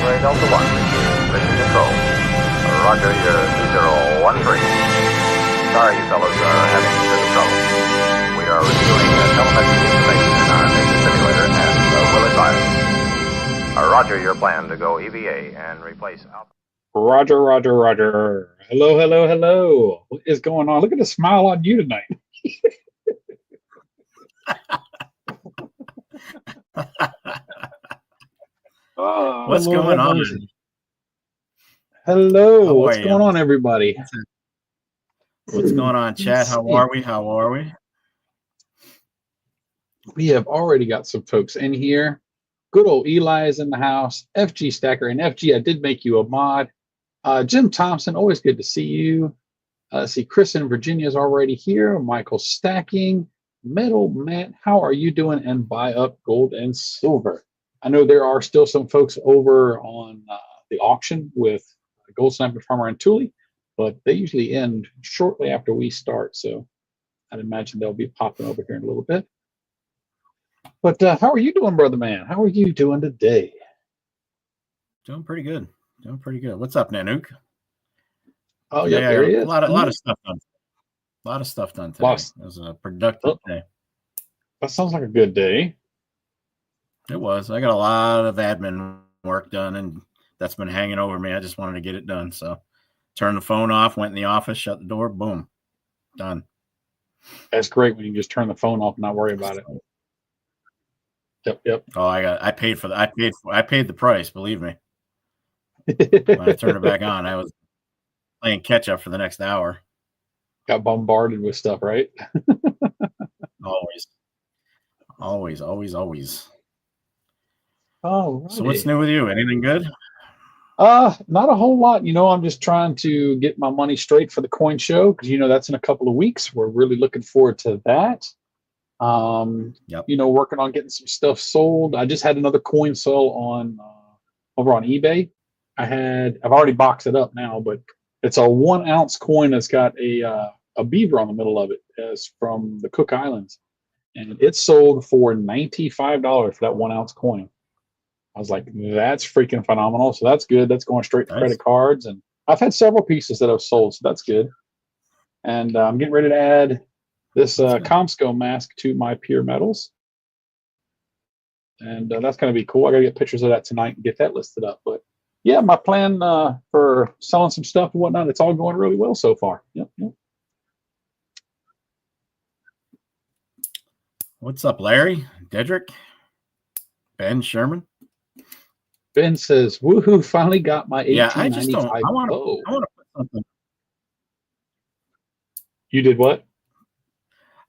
X-ray Delta 1, mission control. Roger, you're 2013. Sorry you fellows are having a bit of trouble. We are reviewing telemetry information in our major simulator and will advise. Roger, your plan to go EVA and replace Alpha. Roger, Roger, Roger. Hello, hello, hello. What is going on? Look at the smile on you tonight. Oh, what's Lord going on? Hello. What's going on, everybody? What's going on, chat? How are we? How are we? We have already got some folks in here. Good old Eli is in the house. FG Stacker and FG, I did make you a mod. Jim Thompson, always good to see you. See, Chris in Virginia is already here. Michael Stacking. Metal Matt, how are you doing? And buy up gold and silver. I know there are still some folks over on the auction with Gold Sniper Farmer and Thule, but they usually end shortly after we start. So I'd imagine they'll be popping over here in a little bit. But how are you doing, brother man? How are you doing today? Doing pretty good. Doing pretty good. What's up, Nanook? Oh, yeah, there he is. A lot of stuff done. A lot of stuff done today. It was a productive day. That sounds like a good day. It was. I got a lot of admin work done, and that's been hanging over me. I just wanted to get it done. So turned the phone off, went in the office, shut the door, boom, done. That's great when you just turn the phone off and not worry about it. Yep. Oh, I paid for that. I paid the price, believe me. When I turned it back on, I was playing catch up for the next hour. Got bombarded with stuff, right? Always. Oh, so what's new with you? Anything good? Not a whole lot. I'm just trying to get my money straight for the coin show because that's in a couple of weeks. We're really looking forward to that. Yep. Working on getting some stuff sold. I just had another coin sell on over on eBay. I've already boxed it up now, but it's a 1 ounce coin that's got a beaver on the middle of it. It's from the Cook Islands, and it sold for $95 for that 1 ounce coin. I was like, that's freaking phenomenal. So that's good. That's going straight to credit cards, and I've had several pieces that have sold, so that's good. And I'm getting ready to add this Comsco mask to my pure metals, and that's going to be cool. I got to get pictures of that tonight and get that listed up. But yeah, my plan for selling some stuff and whatnot, it's all going really well so far. Yep. What's up, Larry, Dedrick, Ben Sherman? Ben says, "Woohoo! Finally got my 1895." Yeah, I just don't. I want to put something. You did what?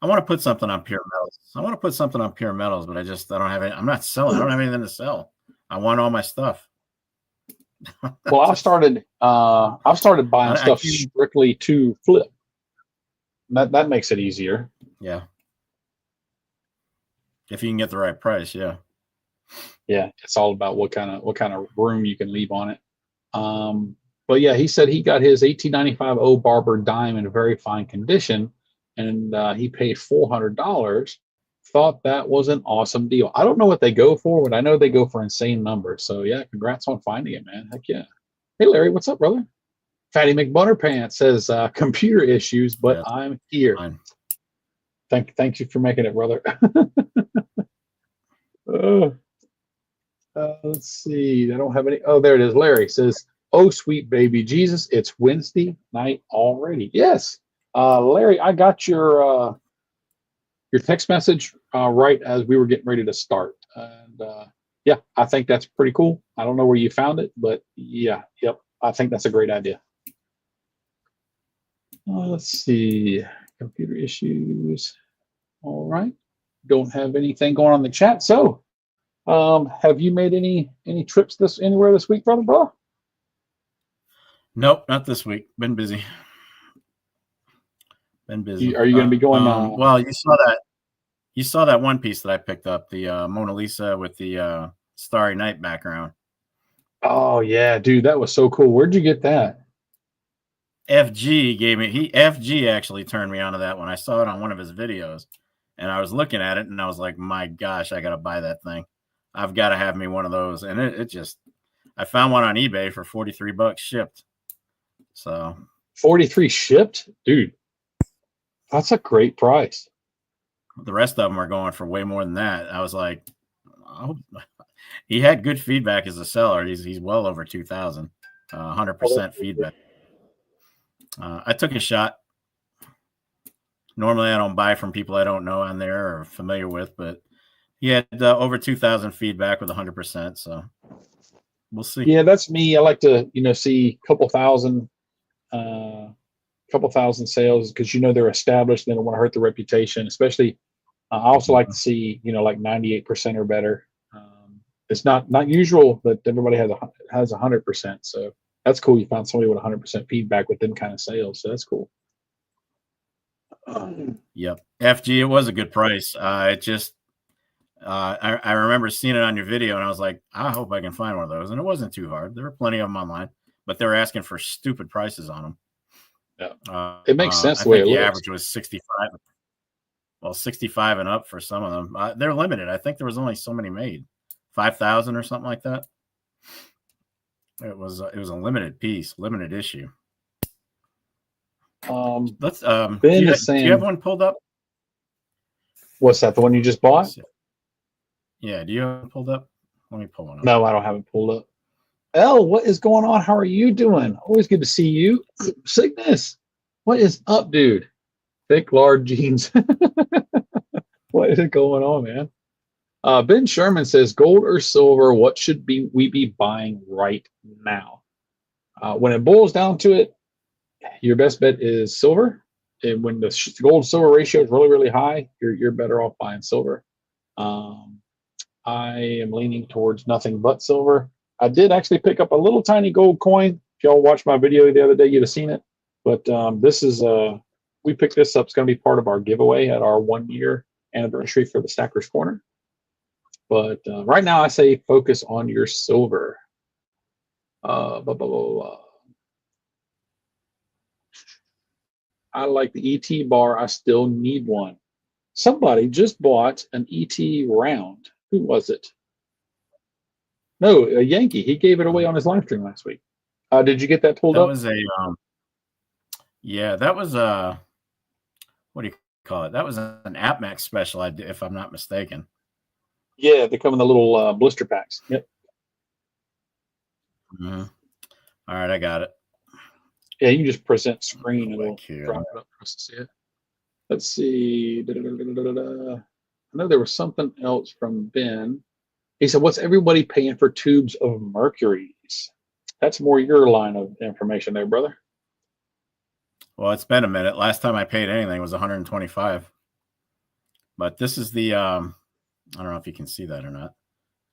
I want to put something on pure metals. But I don't have any. I'm not selling. I don't have anything to sell. I want all my stuff. Well, I've started buying stuff strictly to flip. That makes it easier. Yeah. If you can get the right price, yeah. Yeah, it's all about what kind of room you can leave on it. But yeah, he said he got his 1895 O Barber dime in very fine condition, and he paid $400. Thought that was an awesome deal. I don't know what they go for, but I know they go for insane numbers. So yeah, congrats on finding it, man. Heck yeah. Hey Larry, what's up, brother? Fatty McButterpants says computer issues, but yeah, I'm here. Fine. Thank you for making it, brother. Let's see. I don't have any. Oh, there it is. Larry says, "Oh, sweet baby Jesus, it's Wednesday night already." Yes, Larry, I got your text message right as we were getting ready to start, and yeah, I think that's pretty cool. I don't know where you found it, but yeah, yep, I think that's a great idea. Let's see. Computer issues. All right. Don't have anything going on in the chat. So, have you made any trips anywhere this week, brother, bro? Nope, not this week. Been busy. Are you going to be going? Well, you saw that one piece that I picked up, the Mona Lisa with the Starry Night background. Oh yeah, dude, that was so cool. Where'd you get that? FG actually turned me onto that one. I saw it on one of his videos, and I was looking at it, and I was like, my gosh, I got to buy that thing. I've got to have me one of those. And it just, I found one on eBay for $43 shipped. So 43 shipped, dude. That's a great price. The rest of them are going for way more than that. I was like, oh, he had good feedback as a seller. He's well over 2,000, 100% feedback. I took a shot. Normally, I don't buy from people I don't know on there or familiar with, but he had over 2,000 feedback with 100%. So we'll see. Yeah, that's me. I like to, see a couple thousand sales because they're established. They don't want to hurt the reputation. Especially, I also like to see like 98% or better. It's not usual, but everybody has 100%. So that's cool. You found somebody with 100% feedback with them kind of sales. So that's cool. Yep, FG. It was a good price. I remember seeing it on your video, and I was like, I hope I can find one of those. And it wasn't too hard. There were plenty of them online, but they were asking for stupid prices on them. Yeah, it makes sense. I the way think it the looks. average was 65. Well, 65 and up for some of them. They're limited. I think there was only so many made, 5,000 or something like that. It was a limited piece, limited issue. Let's. Ben is saying, do you have one pulled up? What's that? The one you just bought? Yeah. Do you have one pulled up? Let me pull one up. No, I don't have it pulled up. Elle, what is going on? How are you doing? Always good to see you. Cygnus, what is up, dude? Thick, large jeans. What is going on, man? Ben Sherman says, gold or silver, what should we be buying right now? When it boils down to it, your best bet is silver. And when the gold silver ratio is really, really high, you're better off buying silver. I am leaning towards nothing but silver. I did actually pick up a little tiny gold coin. If y'all watched my video the other day, you'd have seen it. But this is we picked this up. It's going to be part of our giveaway at our 1-year anniversary for the Stacker's Corner. But right now, I say focus on your silver. I like the ET bar. I still need one. Somebody just bought an ET round. Who was it? No, a Yankee. He gave it away on his live stream last week. Did you get that pulled up? That was that was what do you call it? That was an AppMax special, if I'm not mistaken. Yeah, they come in the little blister packs. Yep. Mm-hmm. All right, I got it. Yeah, you can just present screen and it'll drop it up for us to see it. Let's see. I know there was something else from Ben. He said, what's everybody paying for tubes of mercuries? That's more your line of information there, brother. Well, it's been a minute. Last time I paid anything was $125. But this is the I don't know if you can see that or not.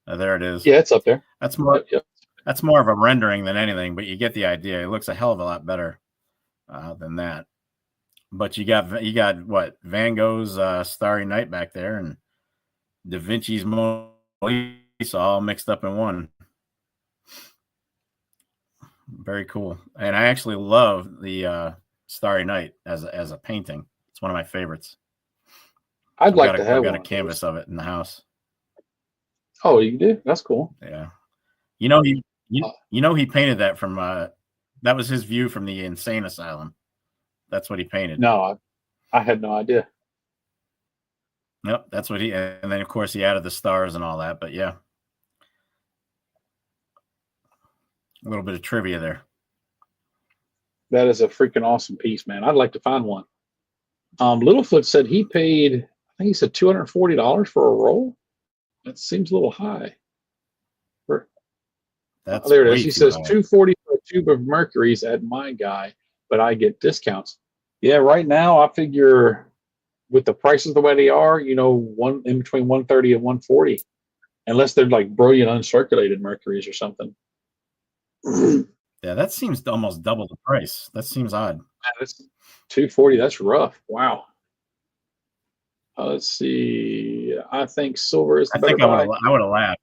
There it is. Yeah, it's up there. That's more Yep. That's more of a rendering than anything, but you get the idea. It looks a hell of a lot better than that. But you got what? Van Gogh's Starry Night back there and Da Vinci's Mona Lisa all mixed up in one. Very cool. And I actually love the Starry Night as a painting. It's one of my favorites. I've got a canvas of it in the house. Oh, you do? That's cool. Yeah. He painted that from that was his view from the insane asylum. That's what he painted. No, I had no idea. Yep, that's what and then of course he added the stars and all that, but yeah. A little bit of trivia there. That is a freaking awesome piece, man. I'd like to find one. Littlefoot said he paid, I think he said $240 for a roll. That seems a little high. There it is. He says $240 for a tube of mercuries at my guy, but I get discounts. Yeah, right now I figure with the prices the way they are, one in between 130 and 140, unless they're like brilliant uncirculated mercuries or something. Yeah, that seems almost double the price. That seems odd. Man, that's $240. That's rough. Wow. Let's see. I think silver is the better buy. I would have laughed.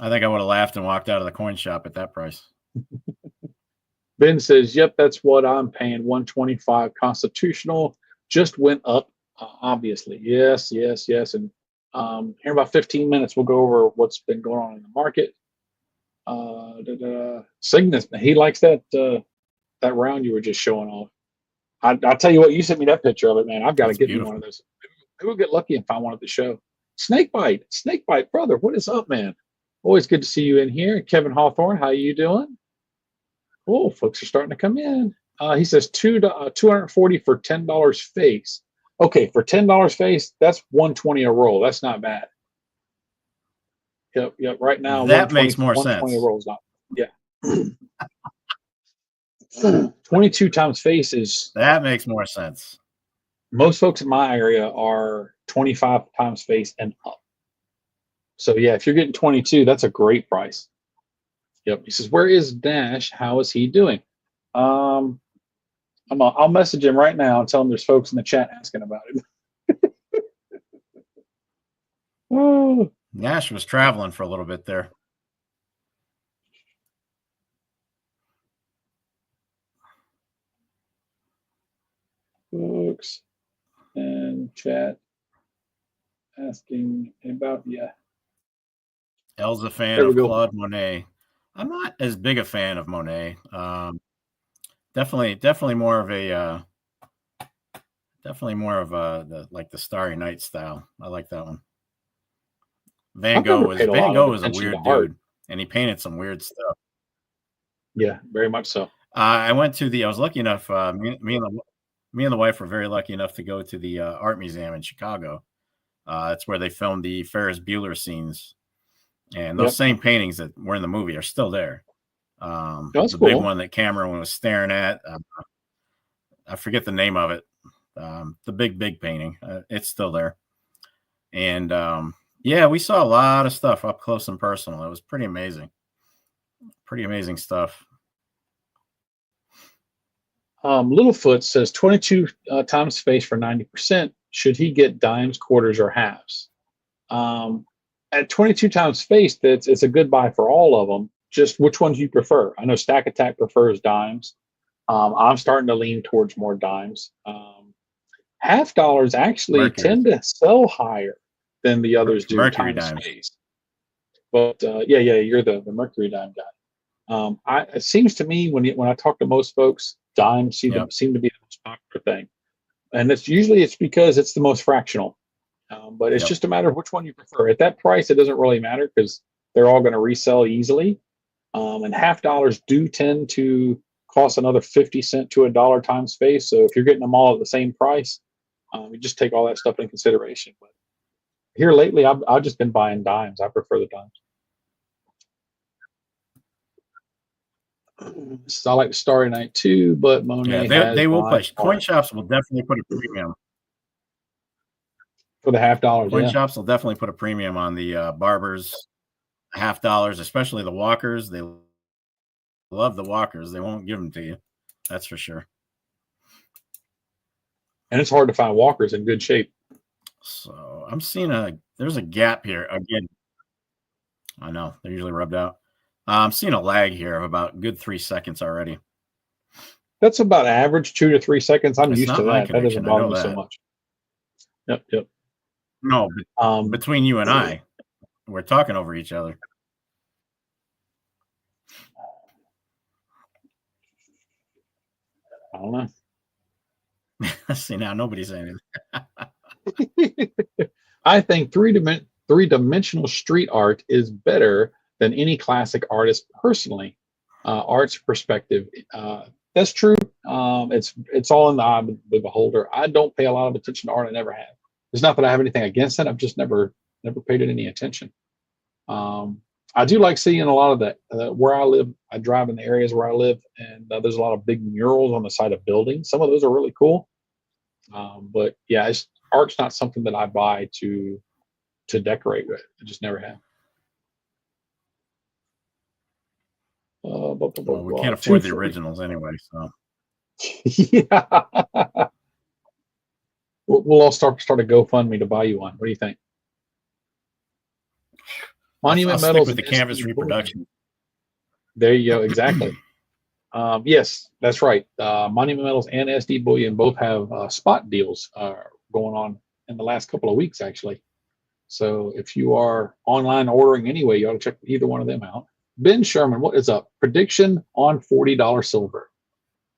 I think I would have laughed and walked out of the coin shop at that price. Ben says, yep, that's what I'm paying. $125 constitutional just went up, obviously. Yes. And Here in about 15 minutes, we'll go over what's been going on in the market. Cygnus, he likes that that round you were just showing off. I'll tell you what, you sent me that picture of it, man. I've got to That's get me beautiful. one of those. Maybe we'll get lucky and find one at the show. Snakebite, brother, what is up, man? Always good to see you in here. Kevin Hawthorne, how you doing? Oh, folks are starting to come in. He says 240 for $10 face. Okay, for $10 face, that's 120 a roll. That's not bad. Yep. Right now, That makes more 120 a sense. roll is not. Yeah. 22 times face is, That makes more sense. most folks in my area are 25 times face and up. So yeah, if you're getting 22, that's a great price. Yep. He says, where is Dash? How is he doing? I'll message him right now and tell him there's folks in the chat asking about it. Oh, Nash was traveling for a little bit there. folks and chat asking about, yeah. Elle's a fan There we of go. Claude Monet. I'm not as big a fan of Monet. Definitely more of a the Starry Night style. I like that one. Van Gogh is a weird dude, and he painted some weird stuff. Yeah, very much so. I was lucky enough. Me and the wife were very lucky enough to go to the art museum in Chicago. That's where they filmed the Ferris Bueller scenes, and those same paintings that were in the movie are still there. That's the cool. Big one that Cameron was staring at. I forget the name of it. The big painting. It's still there. And yeah, we saw a lot of stuff up close and personal. It was pretty amazing. Pretty amazing stuff. Littlefoot says 22 times space for 90%. Should he get dimes, quarters, or halves? At 22 times space, it's a good buy for all of them. Just which ones you prefer. I know Stack Attack prefers dimes. I'm starting to lean towards more dimes. Half dollars actually tend to sell higher than the others do. Mercury dimes. Space. But yeah, you're the Mercury dime guy. It seems to me when I talk to most folks, dimes seem to be the most popular thing, and it's because it's the most fractional. But it's just a matter of which one you prefer. At that price, it doesn't really matter because they're all going to resell easily. And half dollars do tend to cost another 50 cents to $1 times space. So if you're getting them all at the same price, you just take all that stuff into consideration. But here lately, I've just been buying dimes. I prefer the dimes. So I like Starry Night too, but Monet they will push. Coin shops will definitely put a premium for the half dollars. Coin shops will definitely put a premium on the Barbers half dollars, especially the walkers. They love the walkers. They won't give them to you. That's for sure. And it's hard to find walkers in good shape. So I'm seeing there's a gap here again. I know they're usually rubbed out. I'm seeing a lag here of about good 3 seconds already. That's about average, 2 to 3 seconds. I'm used to that. That doesn't bother me so much. Yep. No, between you and I, we're talking over each other. I don't know. See, now nobody's saying it. I think three-dimensional street art is better than any classic artist personally. Art's perspective. That's true. It's all in the eye of the beholder. I don't pay a lot of attention to art. I never have. It's not that I have anything against it. I've just never paid it any attention. I do like seeing a lot of that. Where I live, I drive in the areas where I live, and there's a lot of big murals on the side of buildings. Some of those are really cool. But yeah, art's not something that I buy to decorate with. I just never have. Well, we can't afford the originals anyway, so yeah. We'll all start a GoFundMe to buy you one. What do you think? Monument I'll Metals stick with the canvas reproduction. There you go. Exactly. Yes, that's right. Monument Metals and SD Bullion both have spot deals going on in the last couple of weeks, actually. So if you are online ordering anyway, you ought to check either one of them out. Ben Sherman, what is up? Prediction on $40 silver.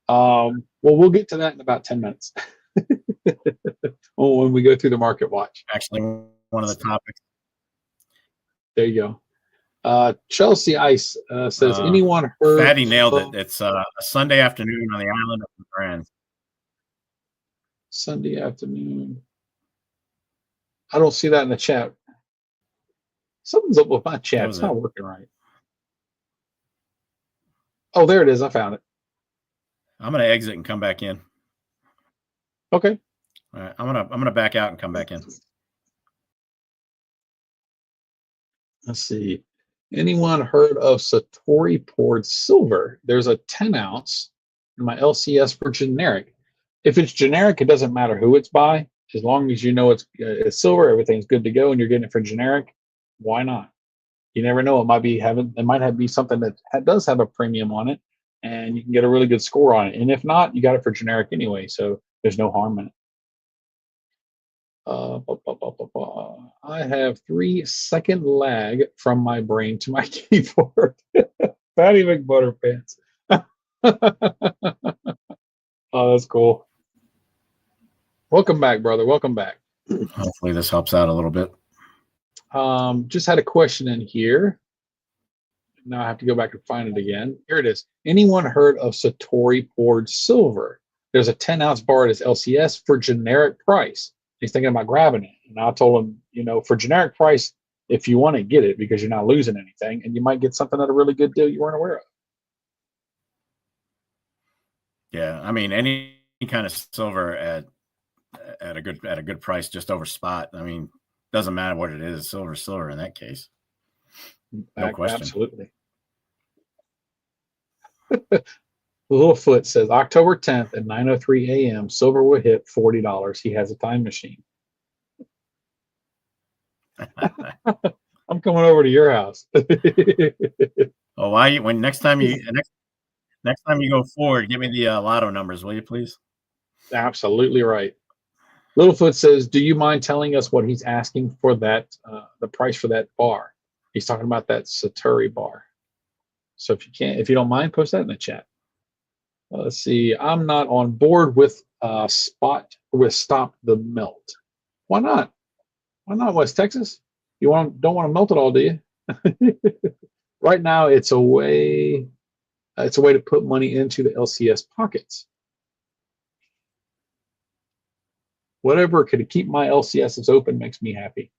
Well, we'll get to that in about 10 minutes when we go through the market watch. Actually, one of the topics. There you go. Chelsea Ice says, anyone heard? Fatty nailed it. It's a Sunday afternoon on the island of the Grand. Sunday afternoon. I don't see that in the chat. Something's up with my chat. It's not working right. Oh, there it is. I found it. I'm going to exit and come back in. Okay. All right. I'm gonna back out and come back in. Let's see. Anyone heard of Satori poured silver? There's a 10 ounce in my LCS for generic. If it's generic, it doesn't matter who it's by. As long as you know it's silver, everything's good to go, and you're getting it for generic. Why not? You never know. It might be something that does have a premium on it, and you can get a really good score on it. And if not, you got it for generic anyway, so there's no harm in it. I have 3-second lag from my brain to my keyboard. Fatty McButterpants. Oh, that's cool. Welcome back, brother. Welcome back. Hopefully this helps out a little bit. Just had a question in here. Now I have to go back and find it again. Here it is. Anyone heard of Satori poured silver? There's a 10 ounce bar at his LCS for generic price. He's thinking about grabbing it. And I told him, for generic price, if you want to get it because you're not losing anything, and you might get something at a really good deal you weren't aware of. Yeah, I mean, any kind of silver at a good price, just over spot. I mean, doesn't matter what it is. Silver in that case. No question. Absolutely. Littlefoot says October 10th at 9:03 a.m. silver will hit $40. He has a time machine. I'm coming over to your house. Oh, next time you go forward, give me the lotto numbers, will you please? Absolutely right. Littlefoot says, do you mind telling us what he's asking for that, the price for that bar? He's talking about that Satori bar. So if you don't mind, post that in the chat. Let's see. I'm not on board with Stop the Melt. Why not? Why not, West Texas? You don't want to melt it all, do you? Right now, it's a way to put money into the LCS pockets. Whatever could keep my LCSs open makes me happy.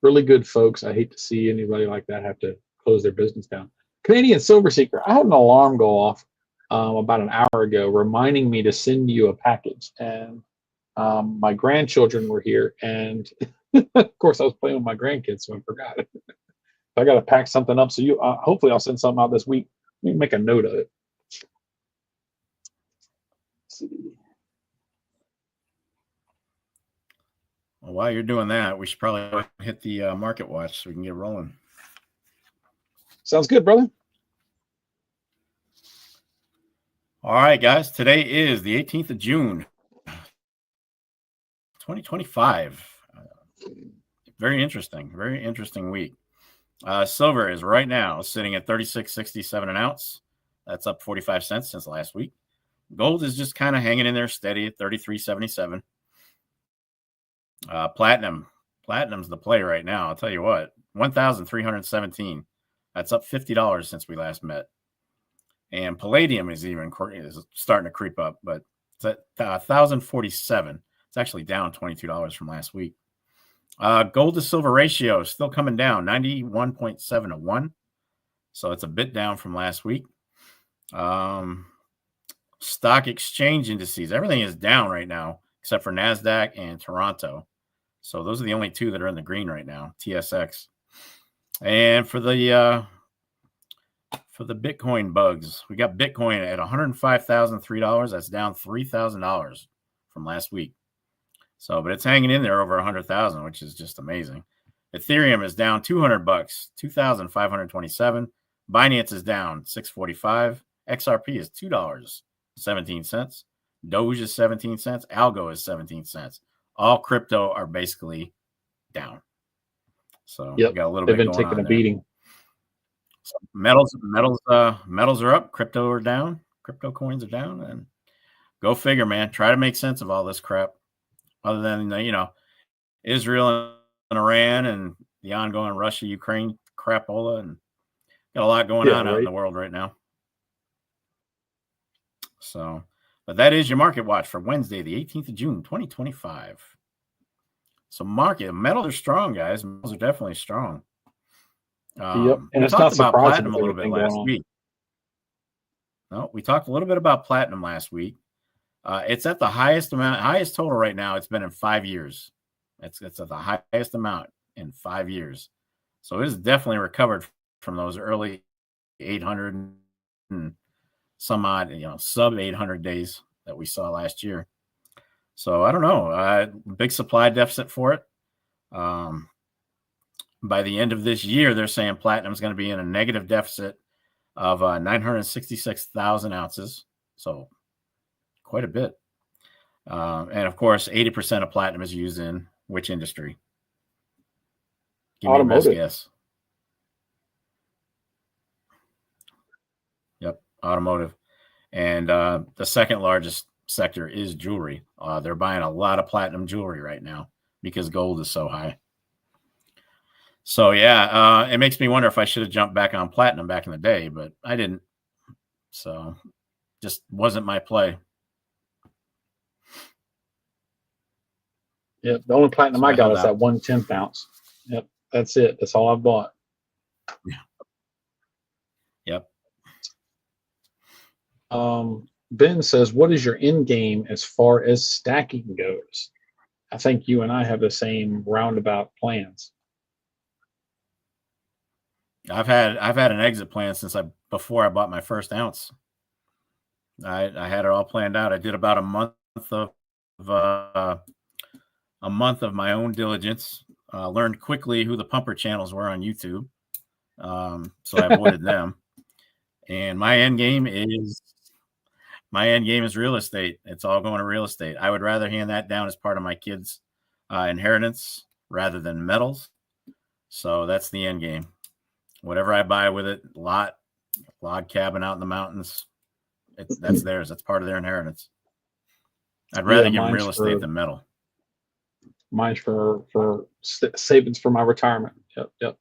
Really good folks. I hate to see anybody like that have to close their business down. Canadian Silver Seeker, I had an alarm go off about an hour ago reminding me to send you a package. And my grandchildren were here. And, of course, I was playing with my grandkids, so I forgot. I got to pack something up. So hopefully I'll send something out this week. Let me make a note of it. Let's see. Well, while you're doing that, we should probably hit the market watch so we can get rolling. Sounds good, brother. All right, guys. Today is the 18th of June, 2025. Very interesting week. Silver is right now sitting at $36.67 an ounce. That's up 45 cents since last week. Gold is just kind of hanging in there steady at $33.77. Platinum's the play right now. I'll tell you what, 1,317. That's up $50 since we last met. And palladium is starting to creep up, but it's at 1,047. It's actually down $22 from last week. Gold to silver ratio is still coming down, 91.7 to 1. So it's a bit down from last week. Stock exchange indices, everything is down right now except for NASDAQ and Toronto. So those are the only two that are in the green right now, TSX. And for the Bitcoin bugs, we got Bitcoin at $105,003. That's down $3,000 from last week. So, but it's hanging in there over 100,000, which is just amazing. Ethereum is down $200, 2,527. Binance is down $6.45. XRP is $2.17. Doge is 17 cents. Algo is 17 cents. All crypto are basically down. So Yep. we got a little They've bit been going taking on a there. beating. So metals are up. Crypto are down. Crypto coins are down. And go figure, man. Try to make sense of all this crap. Other than, Israel and Iran and the ongoing Russia-Ukraine crapola, and got a lot going on out in the world right now. So, but that is your market watch for Wednesday, the 18th of June, 2025. So metals are strong, guys. Metals are definitely strong. Yep. And we it's not talked about surprising platinum a little bit last week. No, we talked a little bit about platinum last week. It's at the highest total right now it's been in 5 years. It's at the highest amount in 5 years. So it has definitely recovered from those early 800 and some odd, sub 800 days that we saw last year. So I don't know, big supply deficit for it. By the end of this year, they're saying platinum is going to be in a negative deficit of 966,000 ounces. So quite a bit. And of course, 80% of platinum is used in which industry? Give me a best guess. Yep, automotive. And the second largest sector is jewelry. They're buying a lot of platinum jewelry right now because gold is so high. So yeah, it makes me wonder if I should have jumped back on platinum back in the day, but I didn't. So just wasn't my play. Yep. The only platinum I got is that 1/10 ounce. Yep. That's it. That's all I've bought. Yeah. Yep. Ben says, what is your end game as far as stacking goes? I think you and I have the same roundabout plans. I've had an exit plan before I bought my first ounce. I had it all planned out. I did about a month of my own diligence. Learned quickly who the pumper channels were on YouTube, so I avoided them. And my end game is real estate. It's all going to real estate. I would rather hand that down as part of my kids' inheritance rather than metals. So that's the end game. Whatever I buy with it, log cabin out in the mountains, that's theirs. That's part of their inheritance. I'd rather give real estate than metal. Mine's for savings for my retirement. Yep.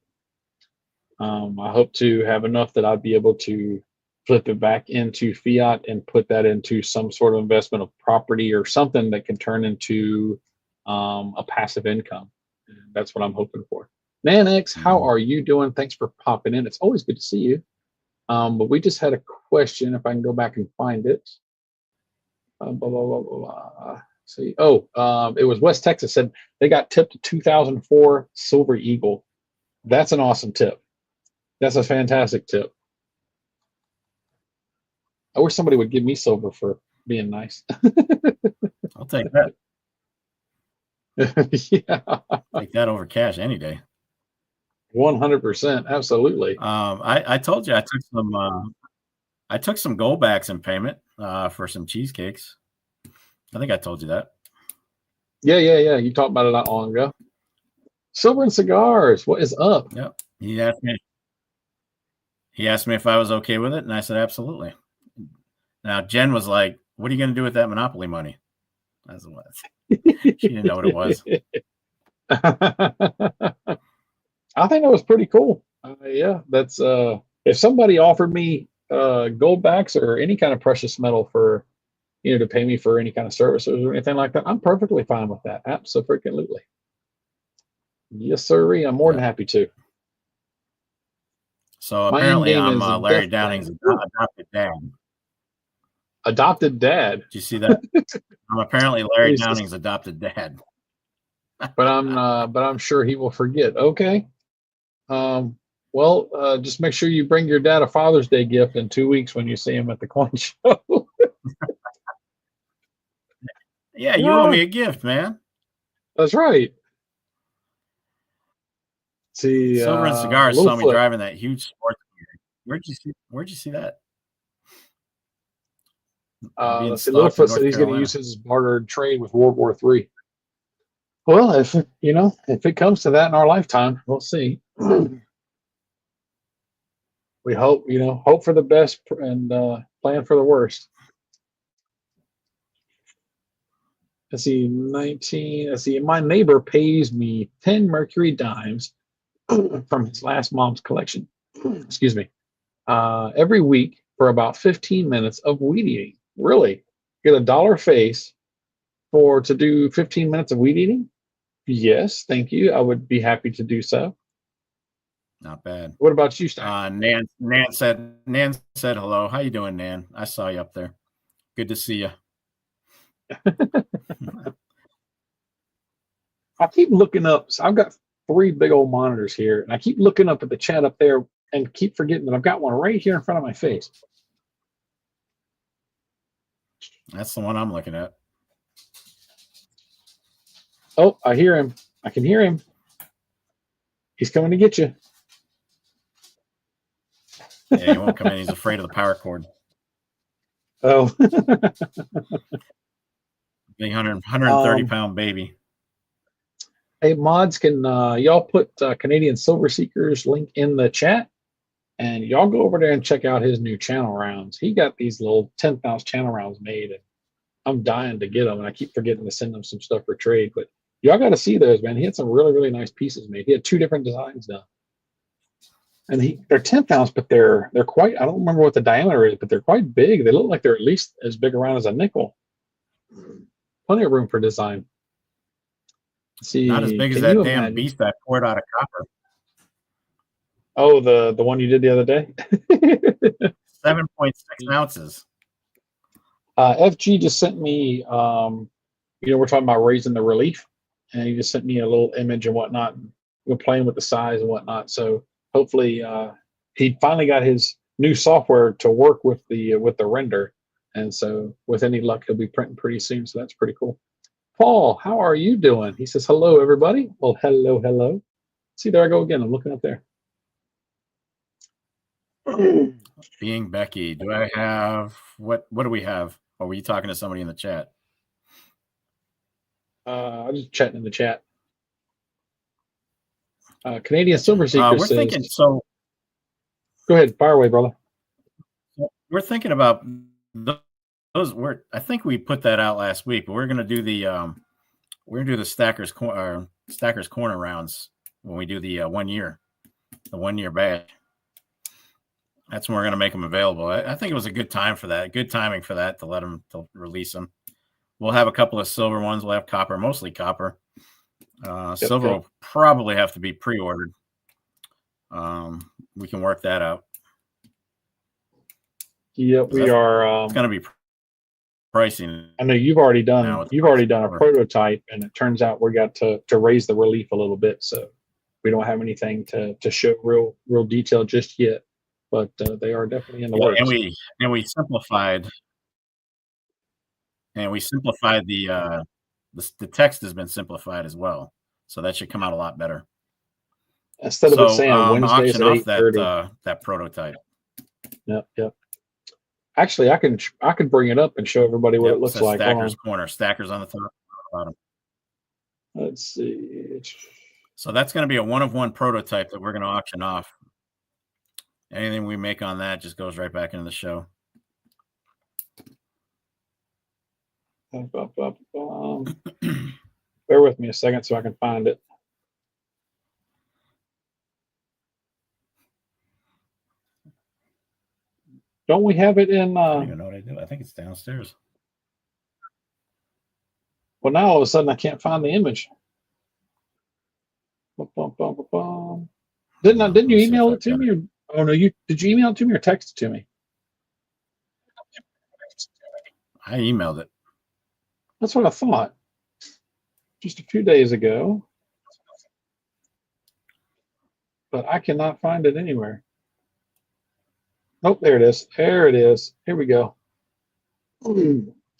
I hope to have enough that I'd be able to flip it back into fiat and put that into some sort of investment of property or something that can turn into a passive income. And that's what I'm hoping for. Nanax, how are you doing? Thanks for popping in. It's always good to see you. But we just had a question, if I can go back and find it. See. It was West Texas said they got tipped a 2004 Silver Eagle. That's an awesome tip. That's a fantastic tip. I wish somebody would give me silver for being nice. I'll take that. Yeah. Take that over cash any day. 100%. Absolutely. I told you I took some goldbacks in payment for some cheesecakes. I think I told you that. Yeah. You talked about it not long ago. Silver and cigars. What is up? Yep. He asked me if I was okay with it, and I said absolutely. Now Jen was like, "What are you going to do with that Monopoly money?" That's what she didn't know what it was. I think it was pretty cool. Yeah, that's if somebody offered me goldbacks or any kind of precious metal for to pay me for any kind of services or anything like that, I'm perfectly fine with that. Absolutely. Yes, sir. I'm more than happy to. So apparently I'm Larry Downing's adopted dad. Adopted dad? Did you see that? I'm apparently Larry Downing's adopted dad. But I'm sure he will forget. Okay. Well, just make sure you bring your dad a Father's Day gift in 2 weeks when you see him at the coin show. Yeah, you owe me a gift, man. That's right. See, Silver and Cigars saw me driving that huge sports car. Where'd you see that? Littlefoot said he's going to use his barter trade with World War III. Well, if if it comes to that in our lifetime, we'll see. We hope, hope for the best and plan for the worst. Let's see, 19. Let's see, my neighbor pays me 10 Mercury dimes from his last mom's collection. Excuse me. Every week for about 15 minutes of weed eating. Really? Get $1 face to do 15 minutes of weed eating? Yes, thank you. I would be happy to do so. Not bad. What about you, Stein? Nan said hello. How you doing, Nan? I saw you up there. Good to see you. I keep looking up. So I've got 3 big old monitors here, and I keep looking up at the chat up there and keep forgetting that I've got one right here in front of my face. That's the one I'm looking at. Oh, I hear him. I can hear him. He's coming to get you. Yeah, he won't come in. He's afraid of the power cord. Oh. Big 130-pound baby. Hey, mods, can y'all put Canadian Silver Seekers link in the chat? And y'all go over there and check out his new channel rounds. He got these little 10th ounce channel rounds made, and I'm dying to get them, and I keep forgetting to send them some stuff for trade. But y'all got to see those, man. He had some really, really nice pieces made. He had 2 different designs done. And they're 10th ounce, but they're quite, I don't remember what the diameter is, but they're quite big. They look like they're at least as big around as a nickel. Plenty of room for design. Let's see, not as big as that damn beast I poured out of copper. Oh, the one you did the other day? 7.6 ounces. FG just sent me, we're talking about raising the relief, and he just sent me a little image and whatnot. We're playing with the size and whatnot. So hopefully he finally got his new software to work with the render. And so with any luck, he'll be printing pretty soon. So that's pretty cool. Paul, how are you doing? He says, hello, everybody. Well, hello, hello. See, there I go again. I'm looking up there. Being Becky, do I have what do we have? Or were you talking to somebody in the chat? I'm just chatting in the chat. Canadian Silver Seeker we're says, thinking, so go ahead, fire away, brother. We're thinking about those. I think we put that out last week, but we're going to do the Stacker's Corner rounds when we do the 1 year badge. That's when we're going to make them available. I think it was a good time for that. Good timing for that to release them. We'll have a couple of silver ones. We'll have copper, mostly copper. Silver will probably have to be pre-ordered. We can work that out. Yep, we are. It's going to be pricing. I know you've already done a prototype, and it turns out we got to raise the relief a little bit, so we don't have anything to show real detail just yet. But they are definitely in the works. And we simplified. And we simplified the text has been simplified as well, so that should come out a lot better. Instead of it saying Wednesdays at 8:30, that prototype. Yep. Actually, I can bring it up and show everybody what it looks like. Stacker's Corner, Stackers on the top, bottom. Let's see. So that's going to be a 1-of-1 prototype that we're going to auction off. Anything we make on that just goes right back into the show. Bear with me a second so I can find it. Don't we have it in? I don't even know what I do. I think it's downstairs. Well, now all of a sudden I can't find the image. Didn't you email it to me? Or, oh no, did you email it to me or text it to me? I emailed it. That's what I thought. Just a few days ago. But I cannot find it anywhere. Nope, there it is. There it is. Here we go.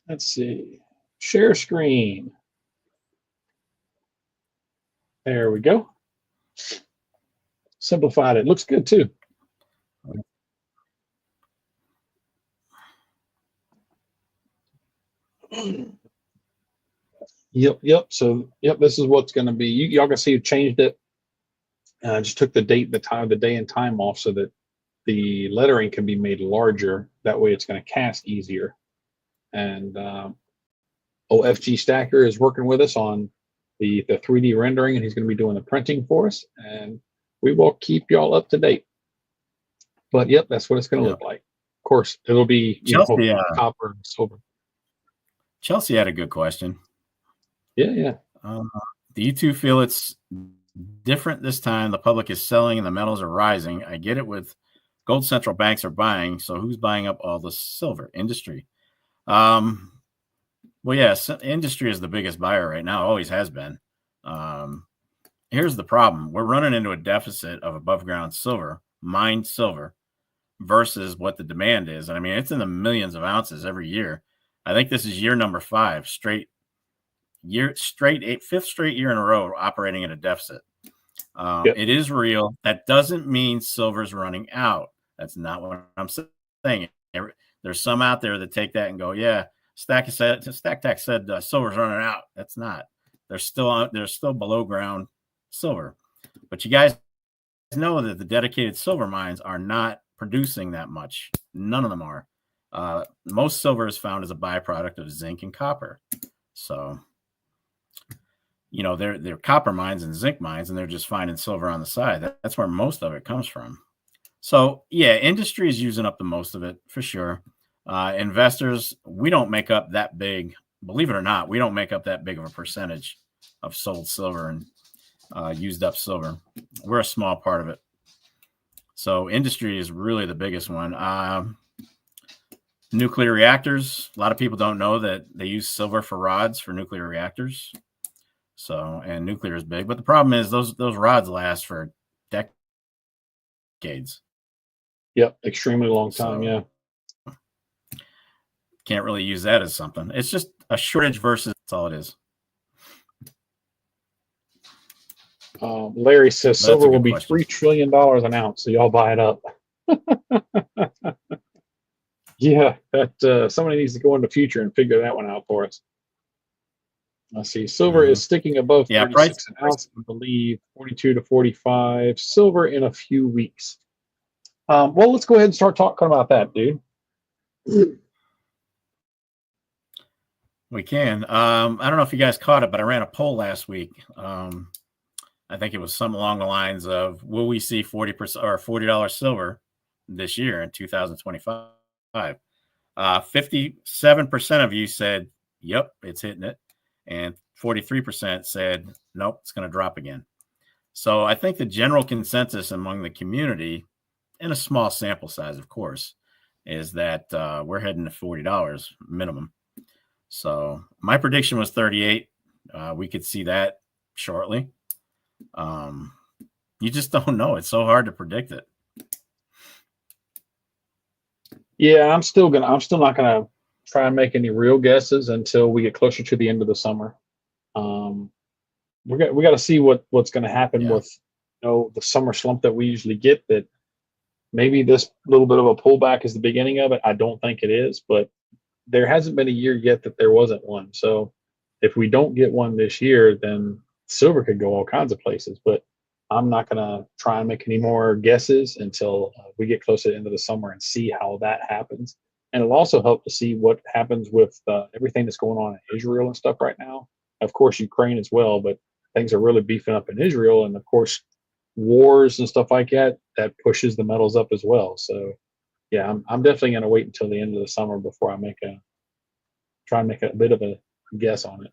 Let's see. Share screen. There we go. Simplified it. Looks good too. Yep. So, yep, this is what's going to be. Y'all can see you changed it. Just took the date, the time, the day and time off so that the lettering can be made larger. That way it's going to cast easier. And OFG Stacker is working with us on the 3D rendering, and he's going to be doing the printing for us. And we will keep y'all up to date. But, yep, that's what it's going to look like. Of course, it'll be Chelsea, copper and silver. Chelsea had a good question. Yeah. Do you two feel it's different this time? The public is selling and the metals are rising. I get it with gold central banks are buying. So who's buying up all the silver? Industry. Well, yes, industry is the biggest buyer right now. Always has been. Here's the problem. We're running into a deficit of above ground silver, mined silver, versus what the demand is. And I mean, it's in the millions of ounces every year. I think this is year number 5 fifth straight year in a row operating at a deficit. It is real. That doesn't mean silver's running out. That's not what I'm saying. There's some out there that take that and go, yeah, StackTech said silver's running out. That's not. There's still below ground silver. But you guys know that the dedicated silver mines are not producing that much. None of them are. Most silver is found as a byproduct of zinc and copper. So, they're copper mines and zinc mines, and they're just finding silver on the side. That's where most of it comes from. So, yeah, industry is using up the most of it for sure. Investors, we don't make up that big, believe it or not, we don't make up that big of a percentage of sold silver and used up silver. We're a small part of it. So industry is really the biggest one. Nuclear reactors, a lot of people don't know that they use silver for rods for nuclear reactors. So, and nuclear is big, but the problem is those rods last for decades. Yep, extremely long time. Yeah. Can't really use that as something. It's just a shortage versus that's all it is. Larry says silver will be $3 trillion an ounce, so y'all buy it up. Yeah, that somebody needs to go in the future and figure that one out for us. Let's see. Silver is sticking above 36 an ounce, I believe, 42 to 45. Silver in a few weeks. Well, let's go ahead and start talking about that, dude. We can. I don't know if you guys caught it, but I ran a poll last week. I think it was something along the lines of, will we see 40% or $40 silver this year in 2025? 57% of you said, yep, it's hitting it. And 43% said, nope, it's going to drop again. So I think the general consensus among the community, and a small sample size, of course, is that we're heading to $40 minimum. So my prediction was 38. We could see that shortly. You just don't know. It's so hard to predict it. Yeah, I'm still not gonna try and make any real guesses until we get closer to the end of the summer. We got to see what's going to happen with the summer slump that we usually get. That maybe this little bit of a pullback is the beginning of it. I don't think it is, but there hasn't been a year yet that there wasn't one. So if we don't get one this year, then silver could go all kinds of places. But I'm not going to try and make any more guesses until we get closer to the end of the summer and see how that happens. And it'll also help to see what happens with everything that's going on in Israel and stuff right now. Of course, Ukraine as well, but things are really beefing up in Israel. And of course, wars and stuff like that pushes the metals up as well. So yeah, I'm definitely going to wait until the end of the summer before I try and make a bit of a guess on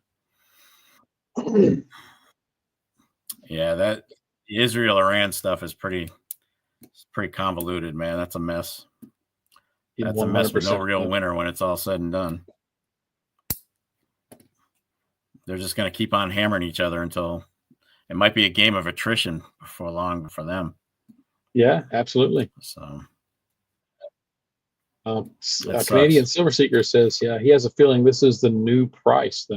it. Yeah, that Israel-Iran stuff is pretty convoluted, man. That's a mess. That's a mess with no real winner when it's all said and done. They're just going to keep on hammering each other until it might be a game of attrition before long for them. Yeah, absolutely. So, Canadian Silver Seeker says, yeah, he has a feeling this is the new price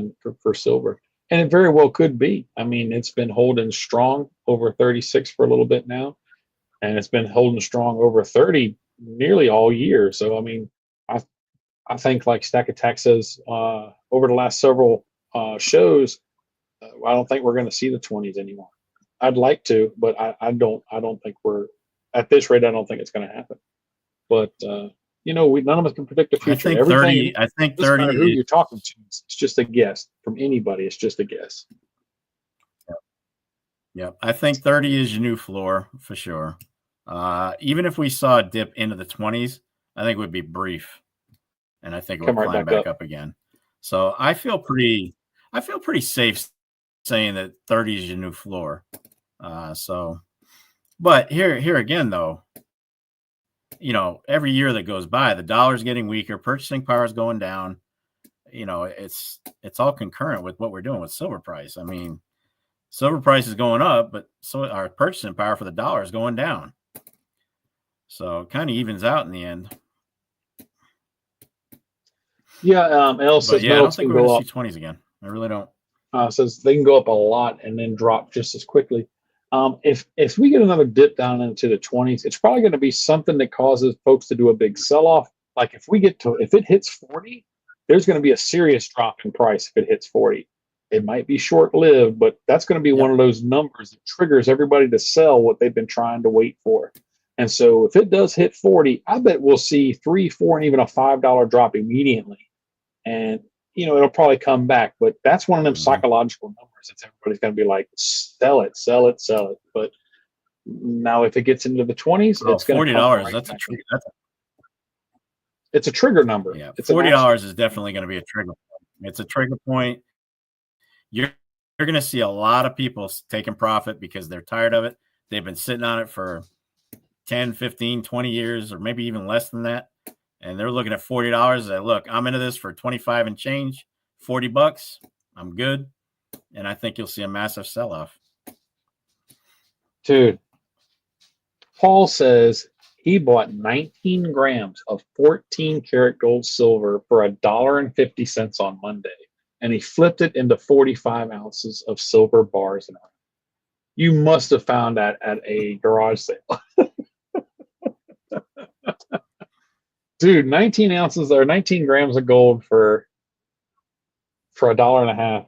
for silver. And it very well could be. I mean, it's been holding strong over 36 for a little bit now. And it's been holding strong over 30 nearly all year. So, I mean, I think like Stack Attack says, over the last several shows, I don't think we're going to see the 20s anymore. I'd like to, but I don't think we're at this rate. I don't think it's going to happen. But none of us can predict the future. Everything. I think doesn't 30 matter who is, you're talking to. It's just a guess from anybody. It's just a guess. yeah, I think 30 is your new floor for sure. Even if we saw a dip into the 20s, I think it would be brief, and I think it would climb back up again. So I feel pretty safe saying that 30 is your new floor. But here again, though, every year that goes by, the dollar's getting weaker, purchasing power is going down. It's all concurrent with what we're doing with silver price. I mean, silver price is going up, but so our purchasing power for the dollar is going down. So it kind of evens out in the end. Yeah, L says I don't think we're going to see 20s again. I really don't. Says they can go up a lot and then drop just as quickly. If we get another dip down into the 20s, it's probably going to be something that causes folks to do a big sell-off. Like if it hits 40, there's going to be a serious drop in price if it hits 40. It might be short-lived, but that's going to be one of those numbers that triggers everybody to sell what they've been trying to wait for. And so if it does hit 40, I bet we'll see $3, $4, and even a $5 drop immediately. And it'll probably come back, but that's one of them psychological numbers that everybody's going to be like, sell it, sell it, sell it. But now, if it gets into the 20s, it's going to $40. Right, that's it's a trigger number. Yeah, it's $40 is definitely going to be a trigger point. It's a trigger point. You're going to see a lot of people taking profit because they're tired of it. They've been sitting on it for 10, 15, 20 years, or maybe even less than that. And they're looking at $40. They look, I'm into this for 25 and change, $40. I'm good. And I think you'll see a massive sell-off. Dude, Paul says he bought 19 grams of 14 karat gold silver for $1.50 on Monday. And he flipped it into 45 ounces of silver bars. You must have found that at a garage sale. Dude, 19 ounces or 19 grams of gold for $1.50.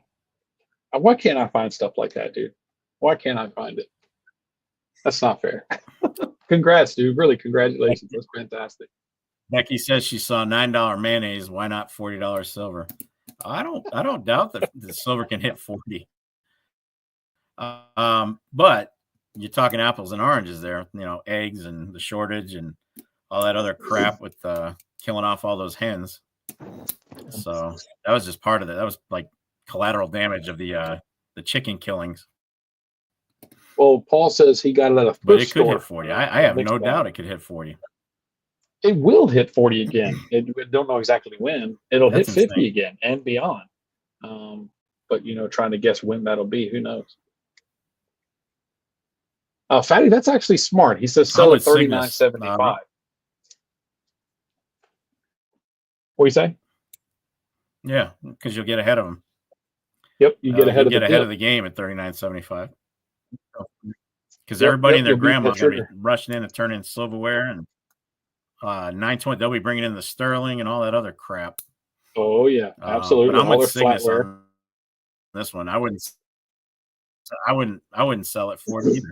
Why can't I find stuff like that, dude? Why can't I find it? That's not fair. Congrats, dude. Really, congratulations. That's fantastic. Becky says she saw $9 mayonnaise. Why not $40 silver? I don't doubt that the silver can hit 40. But you're talking apples and oranges there, eggs and the shortage and all that other crap with killing off all those hens. So that was just part of it. That was like collateral damage of the chicken killings. Well, Paul says he got it at a thrift But it could store. hit 40. I have no doubt it could hit 40. It will hit 40 again. We don't know exactly when. It'll hit 50 insane. again and beyond. But trying to guess when that'll be, who knows? Fatty, that's actually smart. He says sell at $39.75. What do you say? Yeah, because you'll get ahead of them. Yep, you get ahead of the game at $39.75. Because everybody and their grandma's going to be rushing in and turning silverware and 920. They'll be bringing in the sterling and all that other crap. Oh yeah, absolutely. But I'm with Cygnus on this one. I wouldn't sell it 40 either.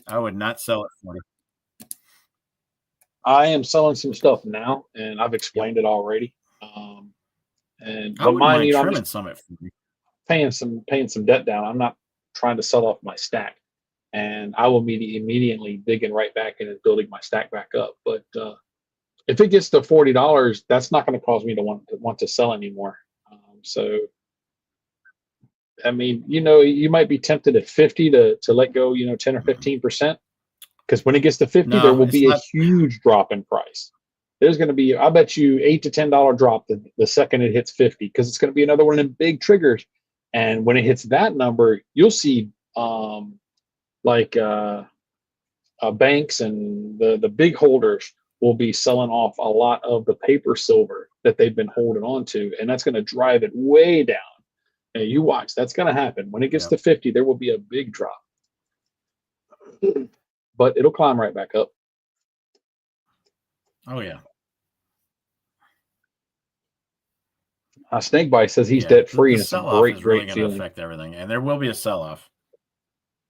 I would not sell it 40. I am selling some stuff now, and I've explained it already. And I wouldn't mind trimming some at 40. Paying some debt down. I'm not trying to sell off my stack, and I will be immediately digging right back in and building my stack back up. But if it gets to $40, that's not going to cause me to want to sell anymore. So, I mean, you might be tempted at 50 to let go, 10 or 15%, because when it gets to 50, there will be a huge drop in price. There's going to be, I bet you, $8 to $10 drop the second it hits 50, because it's going to be another one of them big triggers. And when it hits that number, you'll see banks and the big holders will be selling off a lot of the paper silver that they've been holding on to, and that's going to drive it way down. And you watch, that's going to happen. When it gets to 50, there will be a big drop. But it'll climb right back up. Oh, yeah. Snakebite says he's Yeah, debt free, the and it's a sell-off great, is really great going to feeling. affect everything, and there will be a sell-off.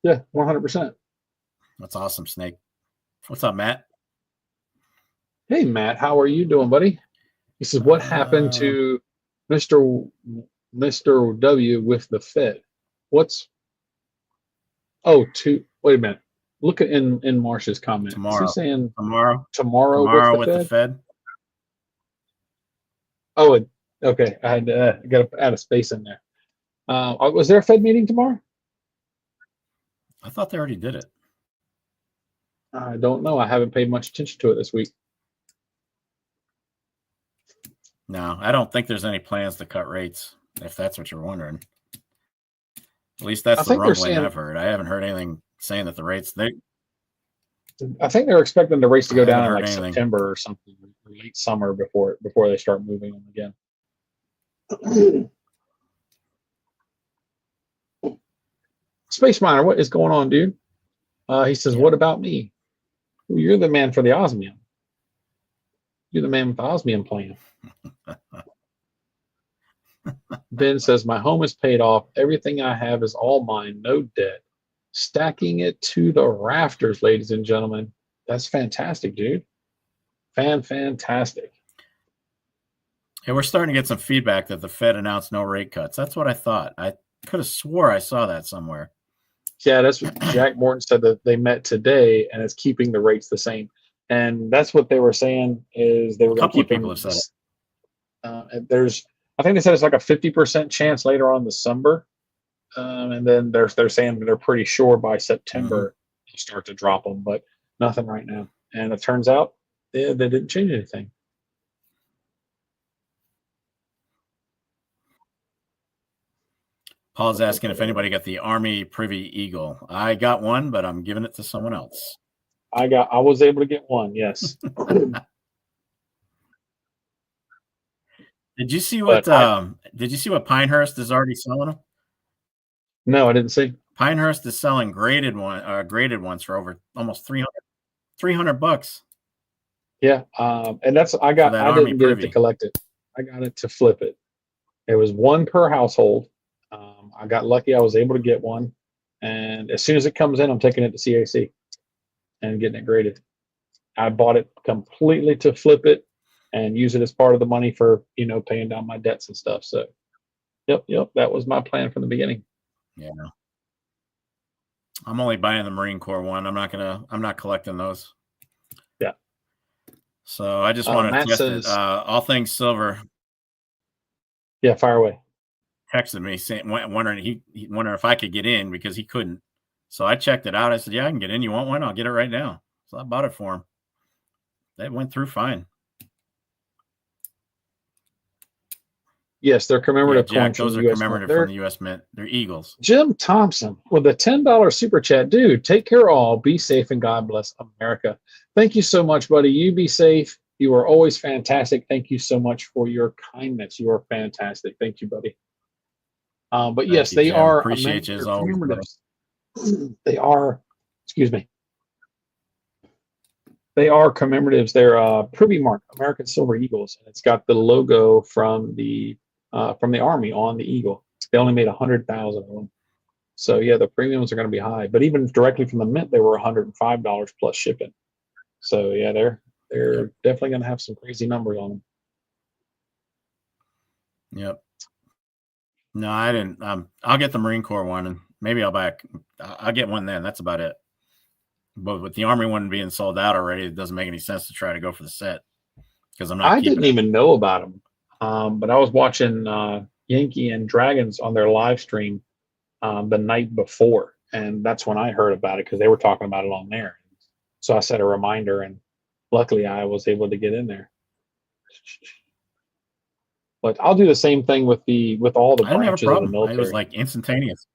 Yeah, 100%. That's awesome, Snake. What's up, Matt? Hey, Matt, how are you doing, buddy? He says, what happened to Mr. W with the Fed? Wait a minute. Look at in Marsh's comment. Tomorrow. Is he saying Tomorrow with the Fed? Oh, okay. I had to got to add a space in there. Was there a Fed meeting tomorrow? I thought they already did it. I don't know. I haven't paid much attention to it this week. No, I don't think there's any plans to cut rates, if that's what you're wondering. At least that's the rumbling I've heard. I haven't heard anything saying that the rates I think they're expecting the rates to go down in like anything. September or something, or late summer before they start moving them again. Space Miner, what is going on, dude? He says, what about me? Well, you're the man for the osmium. You're the man with the osmium plan. Ben says, my home is paid off. Everything I have is all mine. No debt. Stacking it to the rafters, ladies and gentlemen. That's fantastic, dude. Fantastic. Hey, we're starting to get some feedback that the Fed announced no rate cuts. That's what I thought. I could have swore I saw that somewhere. Yeah, that's what Jack Morton said, that they met today and it's keeping the rates the same. And that's what they were saying, is they were going to keep people have said it. I think they said it's like a 50% chance later on December. And then they're saying they're pretty sure by September they'll start to drop them, but nothing right now. And it turns out they didn't change anything. Paul's asking if anybody got the Army Privy Eagle. I got one, but I'm giving it to someone else. I was able to get one, yes. Did you see what Pinehurst is already selling them? No, I didn't see. Pinehurst is selling graded ones for over almost $300. Yeah, and I didn't get it to collect it. I got it to flip it. It was one per household. I got lucky. I was able to get one, and as soon as it comes in, I'm taking it to CAC and getting it graded. I bought it completely to flip it and use it as part of the money for paying down my debts and stuff. So, yep, that was my plan from the beginning. Yeah, I'm only buying the Marine Corps one. I'm not collecting those. Yeah. So I just want to test it. All things silver. Yeah, fire away. Texted me saying, wondering he wondering if I could get in because he couldn't. So I checked it out. I said, "Yeah, I can get in. You want one? I'll get it right now." So I bought it for him. That went through fine. Yes, they're commemorative coins. Those are commemorative from the U.S. Mint. They're Eagles. Jim Thompson with a $10 super chat. Dude, take care all. Be safe and God bless America. Thank you so much, buddy. You be safe. You are always fantastic. Thank you so much for your kindness. You are fantastic. Thank you, buddy. But yes, they are. Appreciate you as always. They are. Excuse me. They are commemoratives. They're Privy Mark, American Silver Eagles, and it's got the logo from the Army on the eagle. They only made 100,000 of them, so yeah, the premiums are going to be high. But even directly from the mint, they were $105 plus shipping. So yeah, they're definitely going to have some crazy numbers on them. Yep. No, I didn't. I'll get the Marine Corps one, and maybe I'll get one then. That's about it. But with the Army one being sold out already, it doesn't make any sense to try to go for the set because I'm not. I didn't even know about them, but I was watching Yankee and Dragons on their live stream the night before, and that's when I heard about it because they were talking about it on there. So I set a reminder, and luckily I was able to get in there. But I'll do the same thing with all the branches of the military. It was like instantaneous.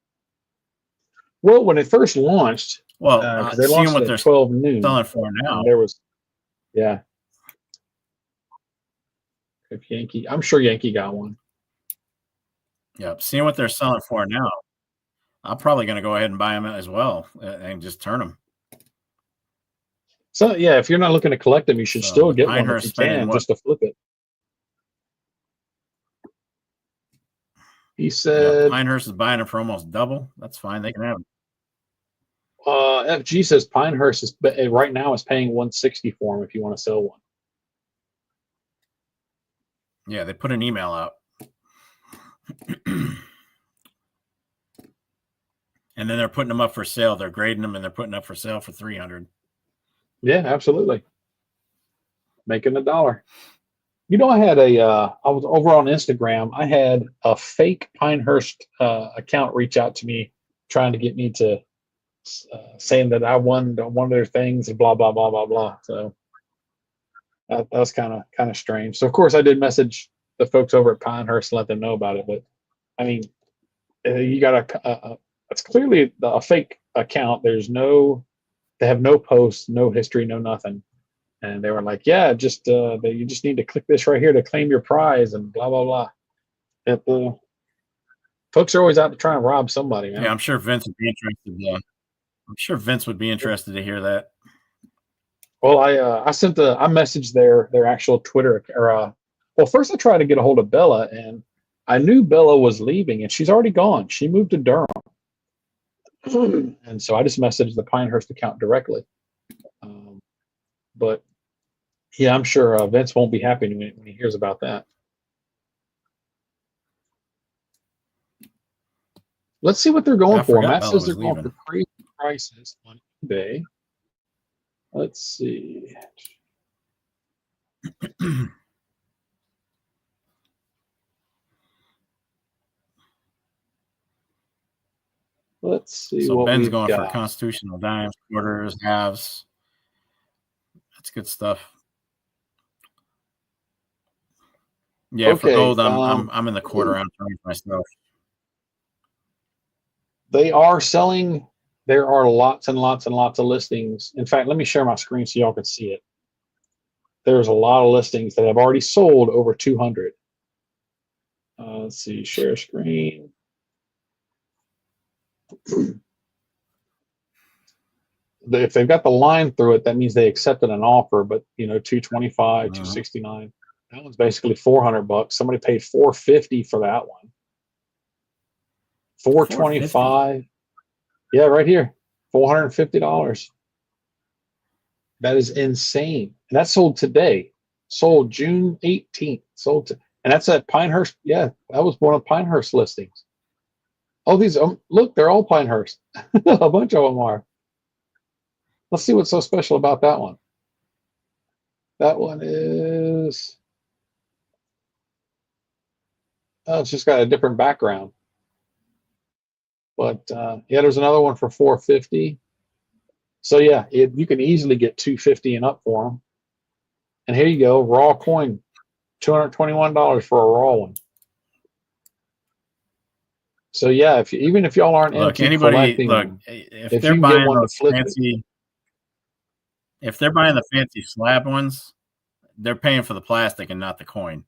Well, when it first launched, they launched what at 12 noon. Selling for now. There was, yeah. If Yankee, I'm sure Yankee got one. Yep. Seeing what they're selling for now, I'm probably going to go ahead and buy them as well and just turn them. So yeah, if you're not looking to collect them, you should still get one if you can, just to flip it. He said, Pinehurst is buying them for almost double. That's fine. They can have them. FG says Pinehurst is right now is paying 160 for them if you want to sell one. Yeah, they put an email out. And then they're putting them up for sale. They're grading them and they're putting up for sale for $300. Yeah, absolutely. Making $1. You know, I was over on Instagram. I had a fake Pinehurst account reach out to me trying to get me to saying that I won one of their things and blah, blah, blah, blah, blah. So that was kind of strange. So, of course, I did message the folks over at Pinehurst and let them know about it. But, I mean, you got it's clearly a fake account. They have no posts, no history, no nothing. And they were like, yeah, you just need to click this right here to claim your prize and blah, blah, blah. Folks are always out to try and rob somebody, man. Yeah, I'm sure Vince would be interested. I'm sure Vince would be interested to hear that. Well, I messaged their actual Twitter. Well, first I tried to get a hold of Bella, and I knew Bella was leaving, and she's already gone. She moved to Durham. And so I just messaged the Pinehurst account directly. But yeah, I'm sure Vince won't be happy when he hears about that. Let's see what they're going for. Matt says they're going for crazy prices on eBay. Let's see. Let's see. So Ben's going for constitutional dimes, quarters, halves. That's good stuff. Yeah, okay, for gold, I'm in the quarter ounce range myself. They are selling. There are lots and lots and lots of listings. In fact, let me share my screen so y'all can see it. There's a lot of listings that have already sold over 200. Let's see, share screen. If they've got the line through it, that means they accepted an offer, but 225, 269. That one's basically $400. Somebody paid $450 for that one. $425. Yeah, right here. $450. That is insane. And that sold today. Sold June 18th. And that's at Pinehurst. Yeah, that was one of Pinehurst listings. Oh, these look, they're all Pinehurst. A bunch of them are. Let's see what's so special about that one. That one is, it's just got a different background. But yeah, there's another one for $450. So yeah, you can easily get $250 and up for them. And here you go, raw coin, $221 for a raw one. So yeah, even if y'all aren't into collecting, if they're buying those fancy, if they're buying the fancy slab ones, they're paying for the plastic and not the coin.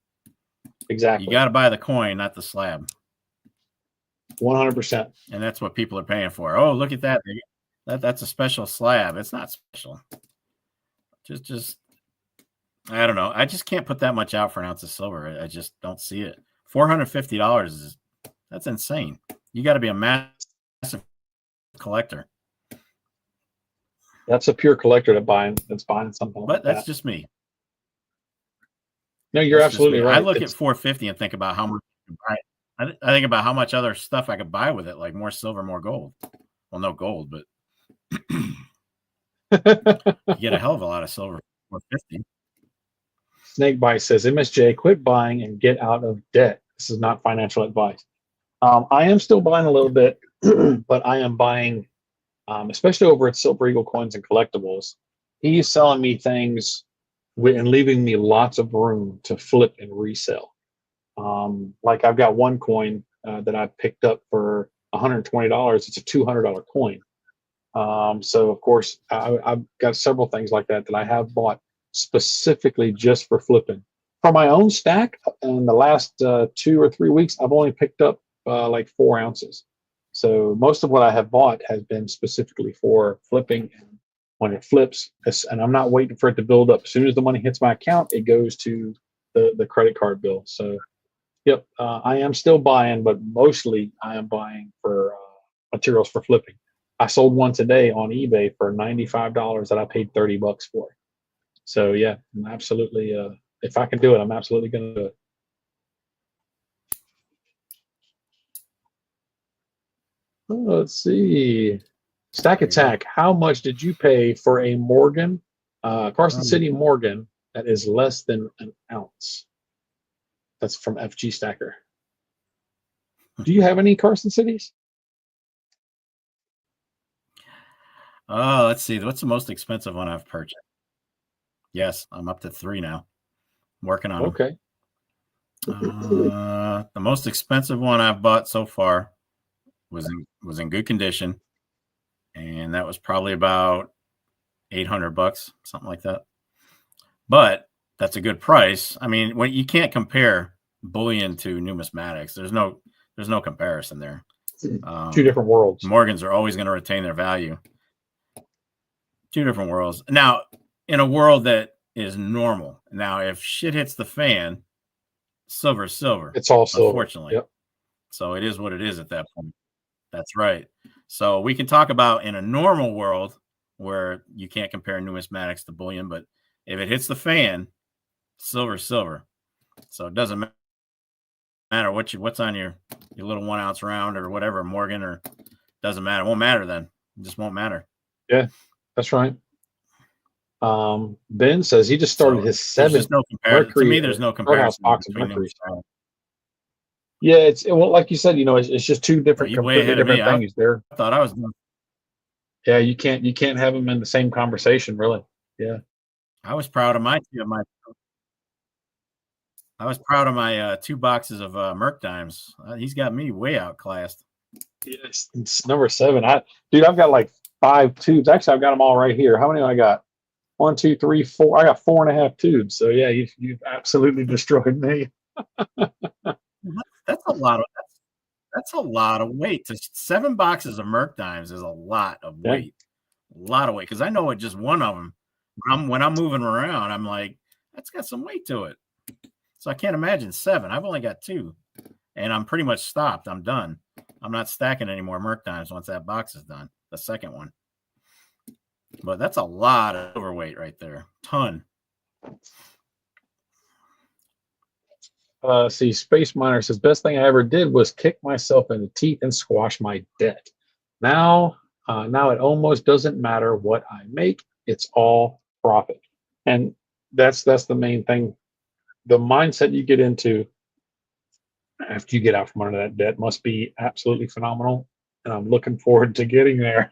Exactly. You got to buy the coin, not the slab. 100%. And that's what people are paying for. Oh, look at that. That's a special slab. It's not special. Just I don't know. I just can't put that much out for an ounce of silver. I just don't see it. $450 that's insane. You got to be a massive collector. That's a pure collector that's buying something. But that's just me. No, you're absolutely right. I look at $450 and think about how much I think about how much other stuff I could buy with it, like more silver, more gold. Well, no gold, but you get a hell of a lot of silver for $450. Snakebite says, MSJ, quit buying and get out of debt. This is not financial advice. I am still buying a little bit, but I am buying, especially over at Silver Eagle Coins and Collectibles. He's selling me things and leaving me lots of room to flip and resell. Like I've got one coin that I picked up for $120. It's a $200 coin. So of course I've got several things like that I have bought specifically just for flipping. For my own stack, in the last 2 or 3 weeks, I've only picked up like 4 ounces. So most of what I have bought has been specifically for flipping. And when it flips, and I'm not waiting for it to build up. As soon as the money hits my account, it goes to the credit card bill. So Yep. I am still buying, but mostly I am buying for materials for flipping. I sold one today on eBay for $95 that I paid $30 for. So yeah, I'm absolutely. If I can do it, I'm absolutely going to do it. Let's see. Stack Attack. How much did you pay for a Morgan, Carson City Morgan that is less than an ounce? That's from FG Stacker. Do you have any Carson Cities? Let's see. What's the most expensive one I've purchased? Yes, I'm up to 3 now. I'm working on them. Okay. The most expensive one I've bought so far was in good condition, and that was probably about $800, something like that. But that's a good price. I mean, when you can't compare bullion to numismatics, there's no comparison there. Two different worlds. Morgans are always going to retain their value. Two different worlds. Now, in a world that is normal, now if shit hits the fan, silver is silver. It's all silver. Unfortunately. Yep. So it is what it is at that point. That's right. So we can talk about in a normal world where you can't compare numismatics to bullion, but if it hits the fan, silver is silver. So it doesn't matter what's on your little 1 ounce round or whatever, Morgan, or doesn't matter. It won't matter then. It just won't matter. Yeah, that's right. Ben says he just started his 7th Mercury. To me, there's no comparison box of Mercury. Yeah, well, like you said, it's just two different, completely different things. There, I thought I was done. Yeah, you can't have them in the same conversation, really. Yeah, I was proud of my 2 boxes of Merc Dimes. He's got me way outclassed. Yes, it's number 7. I've got like 5 tubes. Actually, I've got them all right here. How many do I got? 1, 2, 3, 4. I got 4.5 tubes. So yeah, you've absolutely destroyed me. That's a lot of weight. 7 boxes of Merc Dimes is a lot of weight. Yeah. A lot of weight. Because I know it just one of them. When I'm moving around, I'm like, that's got some weight to it. So I can't imagine 7. I've only got 2. And I'm pretty much stopped. I'm done. I'm not stacking any more Merc Dimes once that box is done. The second one. But that's a lot of overweight right there. Ton. See, Space Miner says, best thing I ever did was kick myself in the teeth and squash my debt. Now it almost doesn't matter what I make. It's all profit. And that's the main thing. The mindset you get into after you get out from under that debt must be absolutely phenomenal. And I'm looking forward to getting there.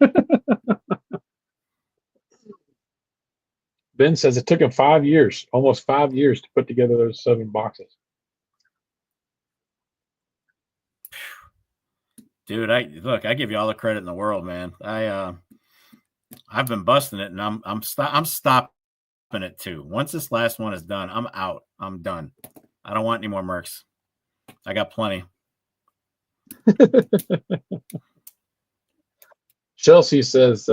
Ben says it took him 5 years, almost 5 years to put together those 7 boxes. Dude, I give you all the credit in the world, man. I've been busting it, and I'm stopping it too. Once this last one is done, I'm out. I'm done. I don't want any more Mercs. I got plenty. Chelsea says,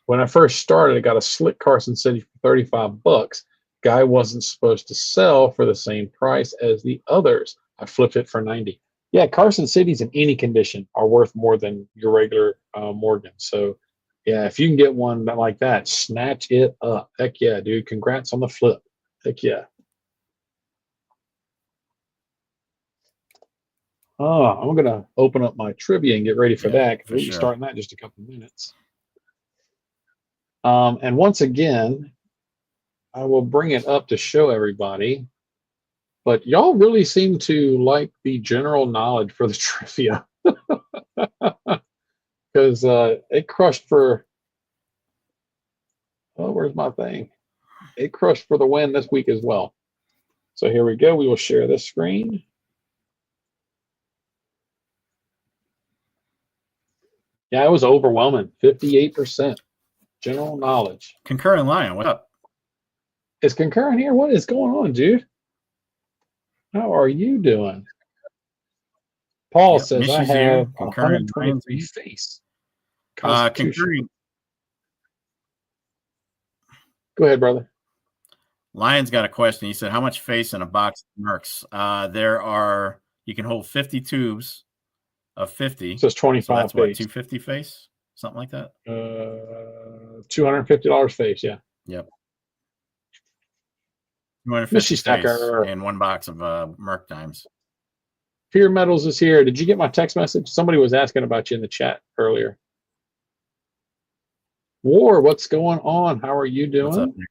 when I first started, I got a slick Carson City for $35. Guy wasn't supposed to sell for the same price as the others. I flipped it for $90. Yeah, Carson Cities in any condition are worth more than your regular Morgan. So, yeah, if you can get one like that, snatch it up. Heck yeah, dude. Congrats on the flip. Heck yeah. Oh, I'm going to open up my trivia and get ready for that. We'll be starting that in just a couple of minutes. And once again, I will bring it up to show everybody. But y'all really seem to like the general knowledge for the trivia. Because it crushed for... Oh, where's my thing? It crushed for the win this week as well. So here we go. We will share this screen. Yeah, it was overwhelming. 58%. General knowledge. Concurrent Lion, what up? Is Concurrent here? What is going on, dude? How are you doing? Paul says, I have 123 face. Concurrent. Go ahead, brother. Lion's got a question. He said, how much face in a box of Mercs? You can hold 50 tubes of 50. So it's 25 so that's what, face. 250 face? Something like that? $250 face, yeah. Yep. 250 Mystery face Stacker. in one box of Merc Times. Pure Metals is here. Did you get my text message? Somebody was asking about you in the chat earlier. War, what's going on? How are you doing? What's up, Nick?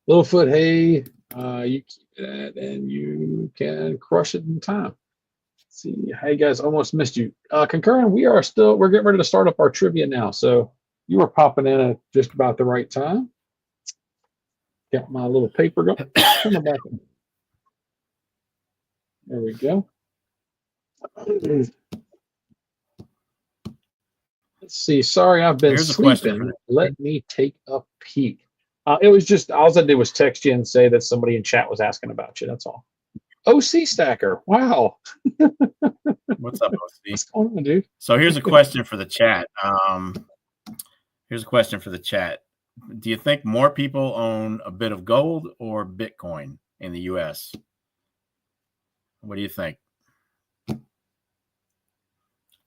Littlefoot, hey, you keep that and you can crush it in time. Let's see, hey guys, almost missed you. Concurrent, we're getting ready to start up our trivia now. So you were popping in at just about the right time. Got my little paper going. Come back in. There we go. Let's see. Sorry, I've been sleeping. Let me take a peek. It was just, all I did was text you and say that somebody in chat was asking about you. That's all. OC Stacker. Wow. What's up, OC? What's going on, dude? So here's a question for the chat. Do you think more people own a bit of gold or Bitcoin in the U.S.? What do you think?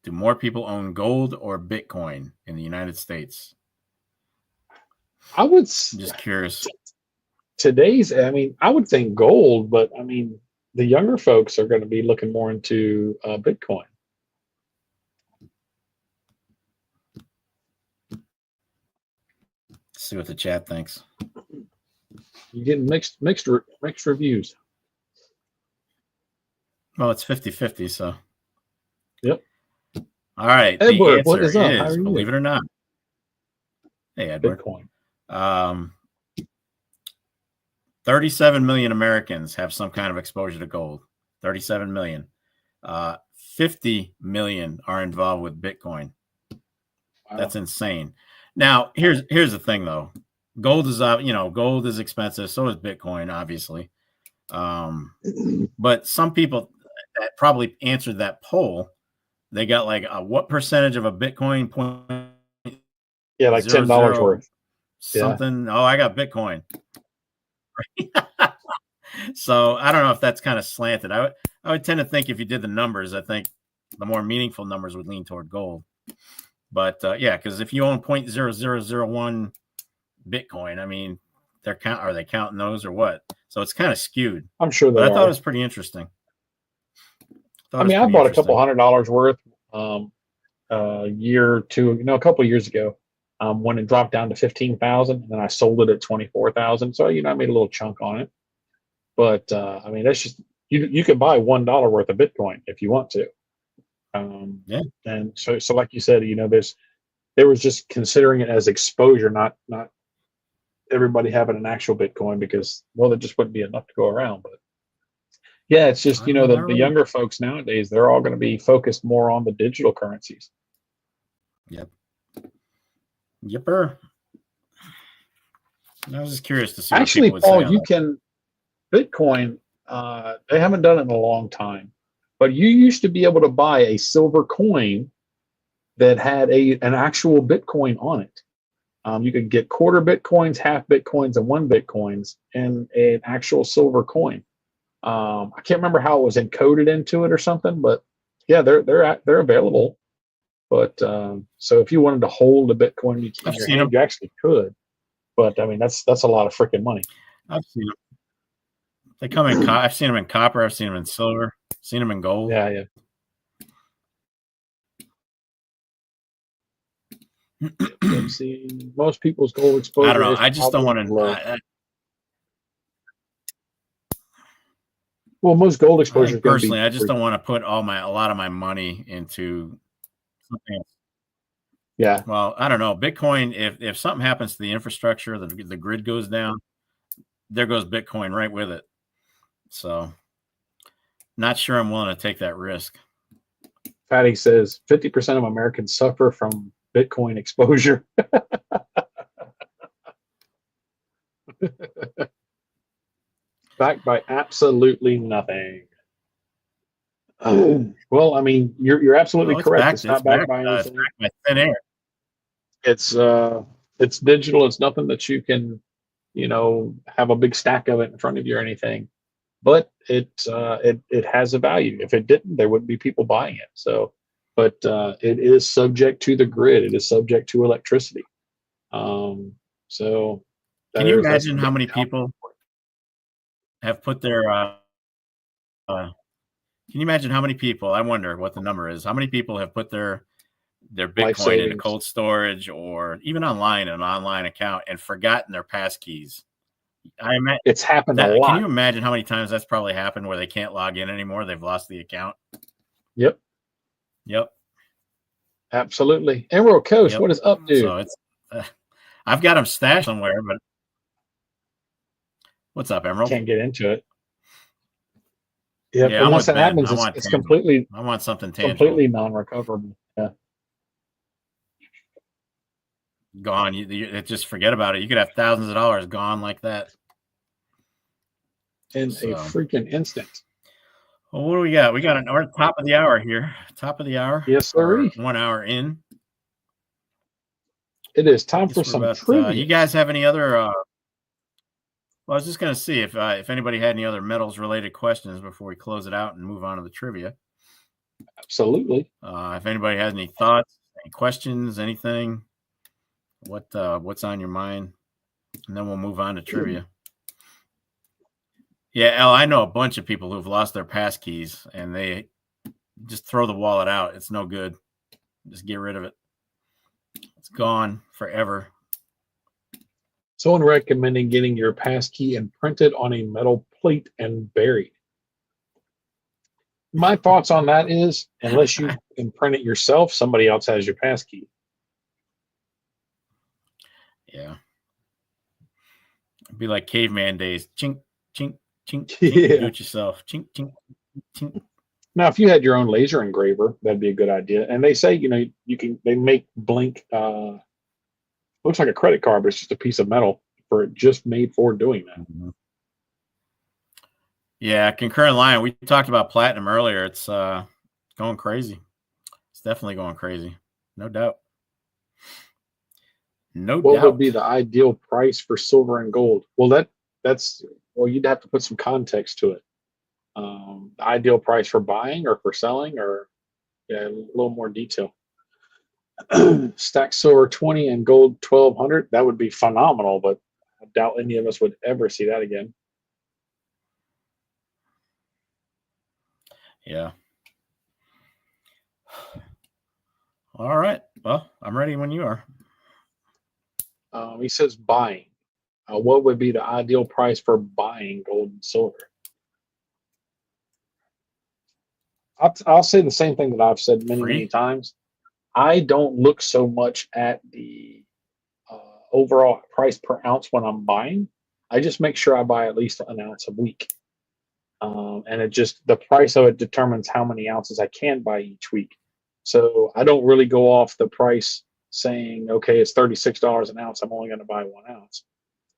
Do more people own gold or Bitcoin in the United States? I'm just curious. I would think gold, but I mean, the younger folks are going to be looking more into Bitcoin. Let's see what the chat thinks. You're getting mixed reviews. Well, it's 50-50, so. Yep. All right. Edward, the what is up? is, believe it or not. Hey, Edward. Bitcoin. 37 million Americans have some kind of exposure to gold. 37 million. 50 million are involved with Bitcoin. Wow. That's insane. Now, here's the thing, though. Gold is expensive. So is Bitcoin, obviously. But some people that probably answered that poll, they got like what percentage of a Bitcoin point? Yeah, like $10 worth. Something. Yeah. Oh, I got Bitcoin. So I don't know if that's kind of slanted. I would tend to think if you did the numbers, I think the more meaningful numbers would lean toward gold. But yeah, because if you own 0.0001 Bitcoin, I mean, are they counting those or what? So it's kind of skewed. I'm sure they are. I thought it was pretty interesting. I bought a couple $100 worth a year or two, a couple of years ago, when it dropped down to 15,000, and then I sold it at 24,000. So I made a little chunk on it. But that's just you can buy $1 worth of Bitcoin if you want to. Yeah. And so like you said, there was just considering it as exposure, not everybody having an actual Bitcoin, because there just wouldn't be enough to go around. But yeah, it's just the younger folks nowadays, they're all going to be focused more on the digital currencies. Yep. Yepper. I was just curious to see. Actually, Paul, you can Bitcoin. They haven't done it in a long time, but you used to be able to buy a silver coin that had an actual Bitcoin on it. You could get quarter Bitcoins, half Bitcoins, and 1 Bitcoins in an actual silver coin. I can't remember how it was encoded into it or something, but yeah, they're available. But so if you wanted to hold a Bitcoin in your hand, you actually could. But that's a lot of freaking money. I've seen them. They come in. I've seen them in copper. I've seen them in silver. Seen them in gold. Yeah. I've seen most people's gold exposure. I don't know. I just don't want to. Well, most gold exposure. Personally, I just don't want to put a lot of my money into something else. Yeah. Well, I don't know. Bitcoin. If something happens to the infrastructure, the grid goes down, there goes Bitcoin right with it. So, not sure I'm willing to take that risk. Patty says 50% of Americans suffer from Bitcoin exposure. Backed by absolutely nothing. Well, you're absolutely correct. It's not backed by anything. It's backed by thin air. It's digital. It's nothing that you can have a big stack of it in front of you or anything. But it has a value. If it didn't, there wouldn't be people buying it. So, but it is subject to the grid. It is subject to electricity. So Can you that's imagine how many people have put their can you imagine how many people, I wonder what the number is, how many people have put their Bitcoin into cold storage or even online, an online account, and forgotten their passkeys? I imagine it's happened a lot. Can you imagine how many times that's probably happened where they can't log in anymore? They've lost the account. Yep. Yep. Absolutely. Emerald Coast, Yep. what is up, dude? So it's I've got them stashed somewhere, but what's up, Emerald? Can't get into it. Yep. Yeah, and once that happens, it's completely, I want something tangible. Completely non-recoverable. Yeah. Gone. You just forget about it. You could have thousands of dollars gone like that in a freaking instant. Well, what do we got? We got our top of the hour here. Top of the hour. Yes, sir. 1 hour in. It is time for some trivia. You guys have any other? Well, I was just going to see if anybody had any other metals related questions before we close it out and move on to the trivia. Absolutely. If anybody has any thoughts, any questions, anything, what's on your mind, and then we'll move on to trivia. Yeah, Al, I know a bunch of people who've lost their passkeys and they just throw the wallet out. It's no good. Just get rid of it. It's gone forever. Someone recommending getting your passkey imprinted on a metal plate and buried. My thoughts on that is, unless you imprint it yourself, somebody else has your passkey. Yeah. It'd be like caveman days. Chink, chink, chink, chink. Yeah. Do it yourself. Chink, chink, chink. Now, if you had your own laser engraver, that'd be a good idea. And they say, they make blink, looks like a credit card, but it's just a piece of metal just made for doing that. Mm-hmm. Yeah, concurrent line. We talked about platinum earlier. It's going crazy. It's definitely going crazy. No doubt. No doubt. What would be the ideal price for silver and gold? Well, you'd have to put some context to it. The ideal price for buying or for selling, or a little more detail. Stack silver 20 and gold 1200. That would be phenomenal, but I doubt any of us would ever see that again. Yeah. All right. Well, I'm ready when you are. He says buying. What would be the ideal price for buying gold and silver? I'll say the same thing that I've said many times. I don't look so much at the overall price per ounce when I'm buying. I just make sure I buy at least an ounce a week. And the price of it determines how many ounces I can buy each week. So I don't really go off the price saying, okay, it's $36 an ounce. I'm only going to buy 1 ounce.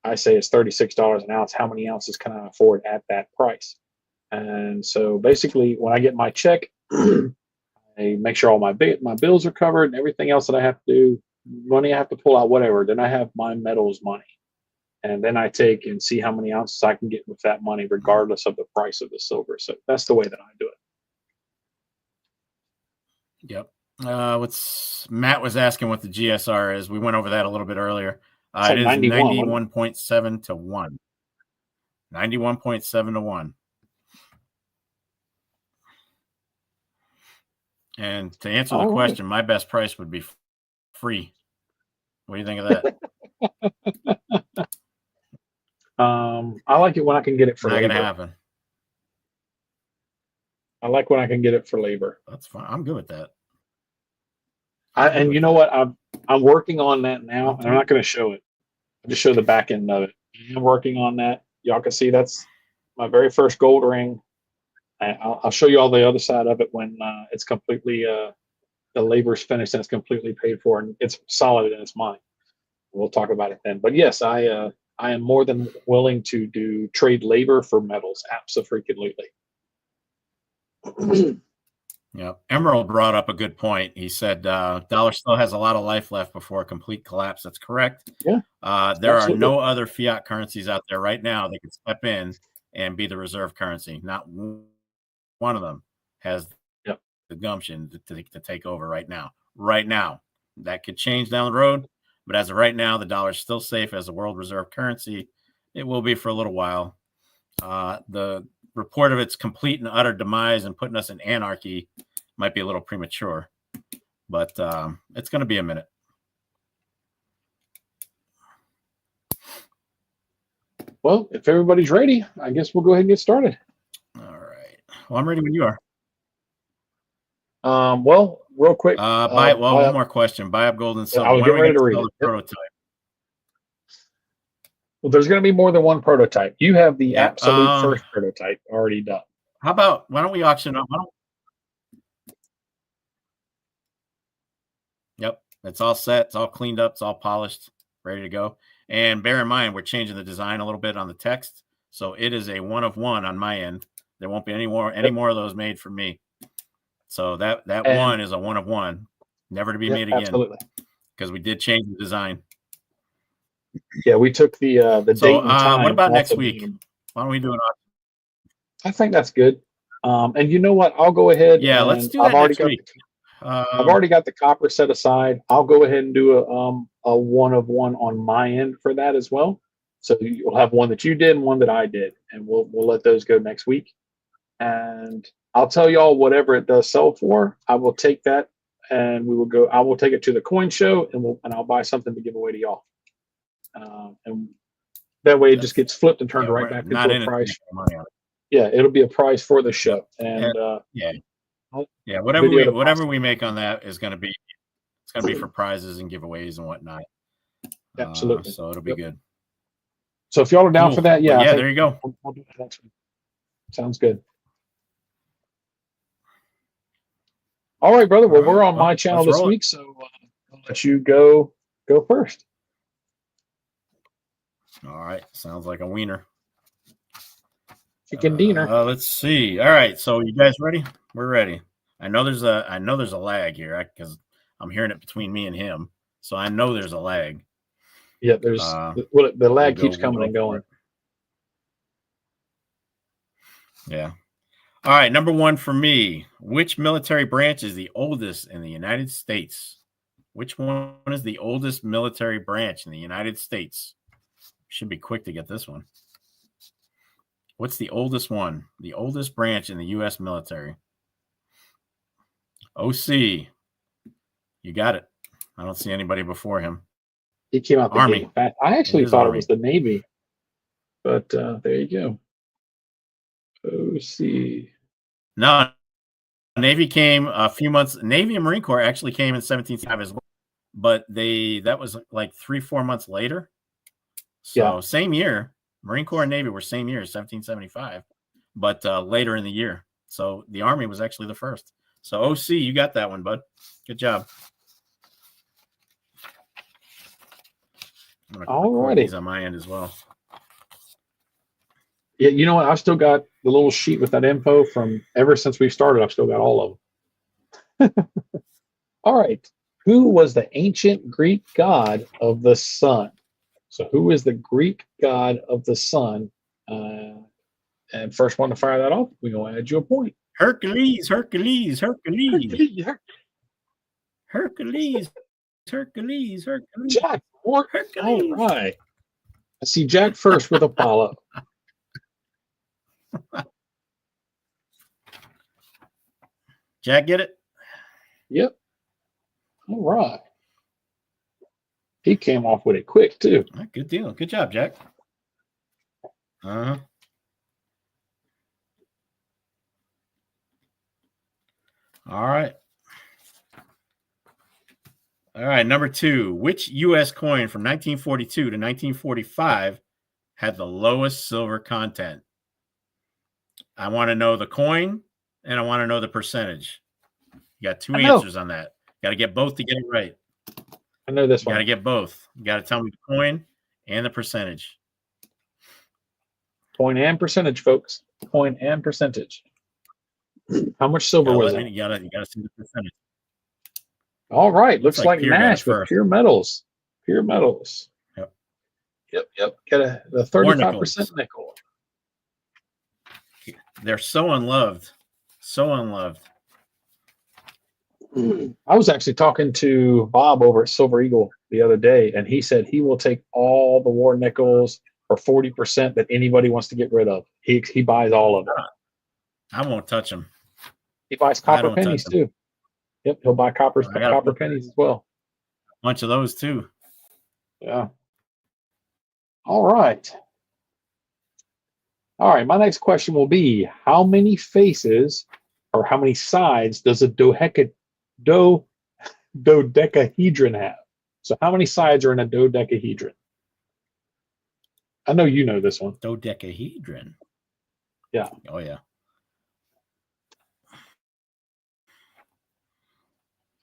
I say it's $36 an ounce. How many ounces can I afford at that price? And so basically, when I get my check, I make sure all my bills are covered and everything else that I have to do, money I have to pull out, whatever. Then I have my metals money. And then I take and see how many ounces I can get with that money, regardless of the price of the silver. So that's the way that I do it. Yep. Matt was asking what the GSR is. We went over that a little bit earlier. It is 91.7 to 1. 91.7 to 1. And to answer the question, my best price would be free. What do you think of that? I like it when I can get it for labor. Not gonna happen. I like when I can get it for labor. That's fine. I'm good with that. And you know what? I'm working on that now, and I'm not going to show it. I'll just show the back end of it. I'm working on that. Y'all can see that's my very first gold ring. I'll show you all the other side of it when it's completely the labor's finished and it's completely paid for and it's solid and it's mine. We'll talk about it then. But yes, I am more than willing to trade labor for metals. Absolutely. Yeah, Emerald brought up a good point. He said dollar still has a lot of life left before a complete collapse. That's correct. Yeah, There are absolutely. no other fiat currencies out there right now that can step in and be the reserve currency. Not one of them has Yep. the gumption to take over right now. Right now, that could change down the road, but as of right now, the dollar is still safe as a world reserve currency. It will be for a little while. The report of its complete and utter demise and putting us in anarchy might be a little premature, but it's going to be a minute. Well, if everybody's ready, I guess we'll go ahead and get started. All right. Well, I'm ready when you are. Well, real quick. One more question. Buy up gold and silver. I was When are getting we ready to read sell it. the prototype? Well, there's going to be more than one prototype. You have the absolute first prototype already done. How about, why don't we auction up? Yep. It's all set. It's all cleaned up. It's all polished, ready to go. And bear in mind, we're changing the design a little bit on the text. So it is a 1 of 1 on my end. There won't be any more of those made for me. So that one is a 1 of 1, never to be made again. Absolutely. Because we did change the design. Yeah, we took the date and time. What about next week? Why don't we do an auction? I think that's good. And you know what? I'll go ahead. Yeah, let's do that next week. I've already got the copper set aside. I'll go ahead and do a 1 of 1 on my end for that as well. So you'll have one that you did and one that I did, and we'll let those go next week. And I'll tell y'all whatever it does sell for. I will take that, and we will go. I will take it to the coin show, and I'll buy something to give away to y'all. And that way, it just gets flipped and turned right back into a price. Yeah, it'll be a price for the show. And whatever we make on that is going to be, it's going to be for prizes and giveaways and whatnot. Absolutely. So it'll be good. So if y'all are down for that, there you go. We'll do that next week. Sounds good. All right, brother. Well, we're on my channel this week, so I'll let you go first. All right. Sounds like a wiener. Chicken dinner. Let's see. All right. So you guys ready? We're ready. I know there's a lag here because I'm hearing it between me and him. So I know there's a lag. Yeah, there's the lag keeps coming and going. Yeah. All right. Number 1 for me. Which military branch is the oldest in the United States? Which one is the oldest military branch in the United States? Should be quick to get this one. What's the oldest one? The oldest branch in the U.S. military. OC. You got it. I don't see anybody before him. He came out the Army. gate fast. I actually thought it was the Navy, but there you go. OC. No, Navy came a few months. Navy and Marine Corps actually came in 1775 as well, but that was like 3-4 months later. So same year. Marine Corps and Navy were same year, 1775, but later in the year. So the Army was actually the first. So OC, you got that one, bud. Good job. All righty. These on my end as well. Yeah, you know what? I've still got the little sheet with that info from ever since we started. I've still got all of them. All right. Who was the ancient Greek god of the sun? So who is the Greek god of the sun? And first one to fire that off, we're going to add you a point. Hercules. Hercules. Jack. All right. I see Jack first with Apollo. Jack, get it? Yep. All right. He came off with it quick, too. Good deal. Good job, Jack. All right. All right. Number 2. Which U.S. coin from 1942 to 1945 had the lowest silver content? I want to know the coin, and I want to know the percentage. You got 2 answers on that. Got to get both to get it right. I know this one. Got to get both. You got to tell me the coin and the percentage. Coin and percentage, folks. Coin and percentage. How much silver was it? You gotta see the percentage. All right. Looks like Pierre got it Nash with first. pure metals. Pure metals. Yep. Got the 35% nickel. They're so unloved. So unloved. I was actually talking to Bob over at Silver Eagle the other day, and he said he will take all the war nickels for 40% that anybody wants to get rid of. He buys all of them. I won't touch them. He buys copper pennies too. Yep, he'll buy copper pennies as well. A bunch of those too. Yeah. All right. My next question will be: how many faces or how many sides does a dodecahedron have? So how many sides are in a dodecahedron? I know you know this one. Dodecahedron. Yeah. Oh yeah.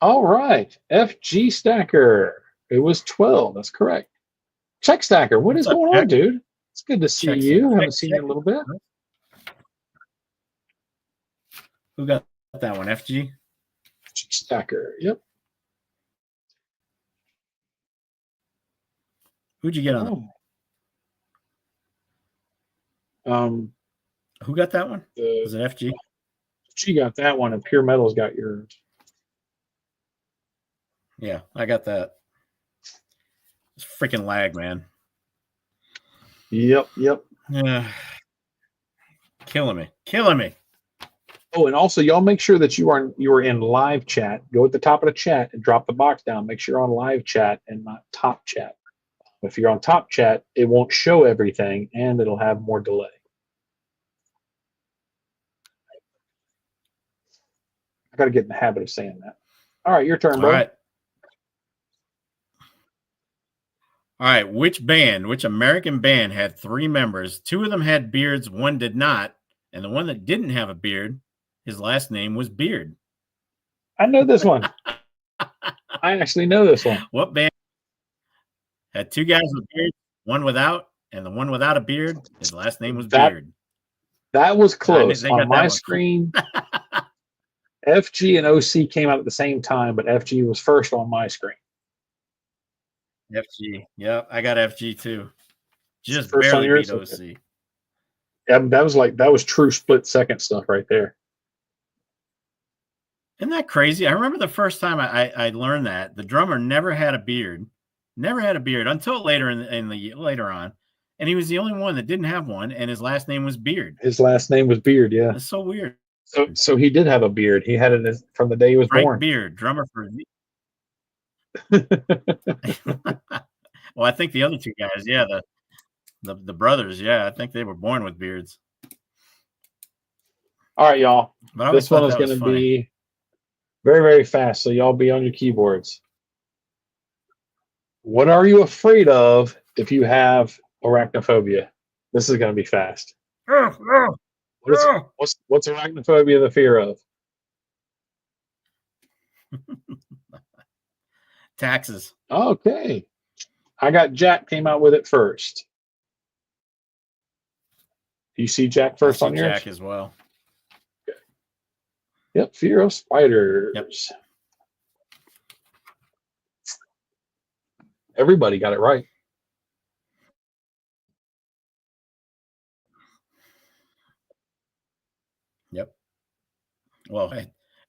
All right. FG Stacker. It was 12. That's correct. Check Stacker. What's going on, dude? It's good to see you. Haven't seen you in a little bit. Who got that one? FG? FG Stacker. Yep. Who'd you get on? Who got that one? Was it FG? FG got that one, and Pure Metals got yours. Yeah, I got that. It's freaking lag, man. Yep. Yeah. Killing me. Oh, and also, y'all make sure that you are in live chat. Go at the top of the chat and drop the box down. Make sure you're on live chat and not top chat. If you're on top chat, it won't show everything, and it'll have more delay. I got to get in the habit of saying that. All right, your turn, bro. All right. Which American band had 3 members? 2 of them had beards, 1 did not. And the one that didn't have a beard, his last name was Beard. I know this one. I actually know this one. What band had 2 guys with beards, 1 without, and the one without a beard, his last name was Beard? That was close. On my screen, FG and OC came out at the same time, but FG was first on my screen. FG. Yep, I got FG too. Just first barely beat OC. Okay. Yeah, that was true split second stuff right there. Isn't that crazy? I remember the first time I learned that the drummer never had a beard until later later on, and he was the only one that didn't have one, and his last name was Beard. His last name was Beard. Yeah, that's so weird. So he did have a beard. He had it from the day he was born. Beard, drummer for. Well, I think the other 2 guys, yeah, the brothers, yeah, I think they were born with beards. All right, y'all. This one is going to be very, very fast, so y'all be on your keyboards. What are you afraid of if you have arachnophobia? This is going to be fast. What's arachnophobia the fear of? Taxes. Okay. I got Jack came out with it first. Do you see Jack first on yours? Jack as well. Okay. Yep, fear of spiders. Yep. Everybody got it right. Yep. Well,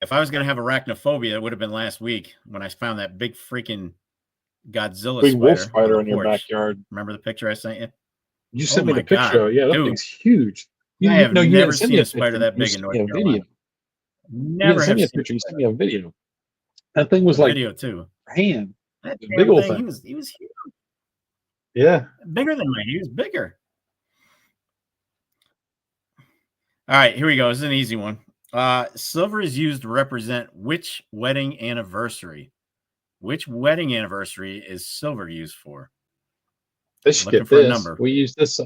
if I was going to have arachnophobia, it would have been last week when I found that big freaking Godzilla wolf spider in your backyard. Remember the picture I sent you? You sent me the picture. Yeah, that thing's huge. I have never seen a spider that big in North Carolina. Never sent me a picture. You sent me a video. That thing was like video too. Hand. Big old thing. He was huge. Yeah. Bigger than me. He was bigger. All right, here we go. This is an easy one. Silver is used to represent which wedding anniversary? Which wedding anniversary is silver used for? This should get this. Number. We used this.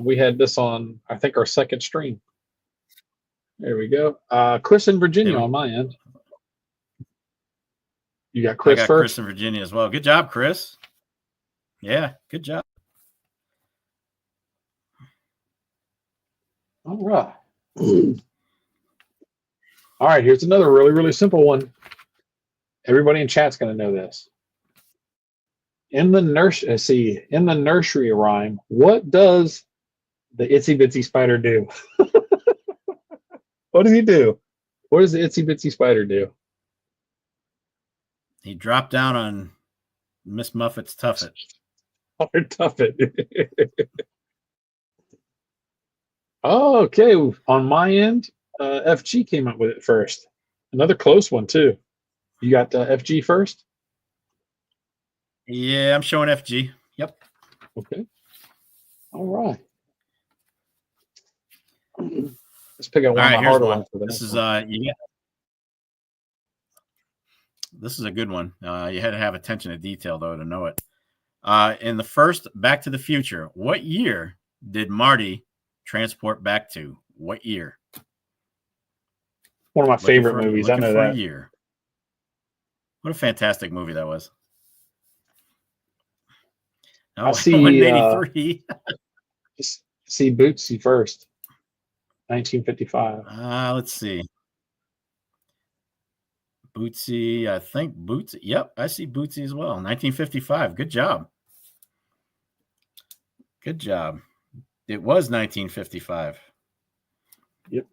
We had this on, I think, our second stream. There we go. Chris in Virginia on my end. You got Chris first? Chris in Virginia as well. Good job, Chris. Yeah, good job. All right. All right, here's another really, really simple one. Everybody in chat's going to know this. In the nursery rhyme, what does the itsy bitsy spider do? What does he do? What does the itsy bitsy spider do? He dropped down on Miss Muffet's tuffet. Tuffet. Oh, okay. On my end, FG came up with it first. Another close one too. You got FG first? Yeah, I'm showing FG. Yep. Okay. All right. Let's pick out one of my harder ones for the next one. This is a good one. You had to have attention to detail though to know it. In the first Back to the Future, what year did Marty transport back to? What year? One of my favorite movies. I know that. Year. What a fantastic movie that was. I see. See Bootsy first. 1955. Let's see. Bootsy, I think Bootsy. Yep, I see Bootsy as well. 1955. Good job. Good job. It was 1955. Yep.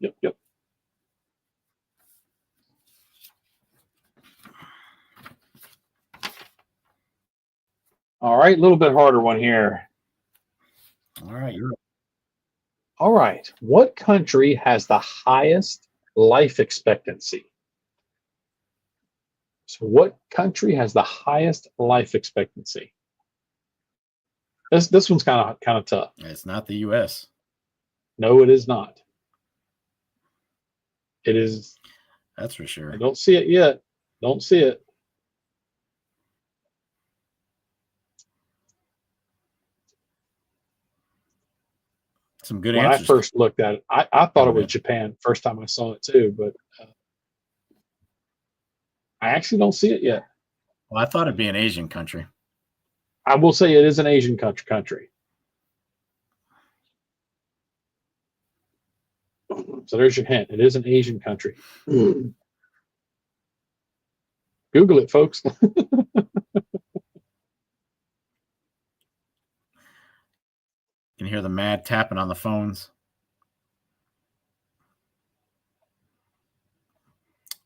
All right, a little bit harder one here. All right, All right. What country has the highest life expectancy? So what country has the highest life expectancy? This one's kind of tough. It's not the U.S. No, it is not. It is. That's for sure. I don't see it yet. Don't see it. Some good when answers. I first looked at it, I thought it was Japan first time I saw it too, but I actually don't see it yet. Well, I thought it'd be an Asian country. I will say it is an Asian country. So there's your hint. It is an Asian country. Google it, folks. You can hear the mad tapping on the phones.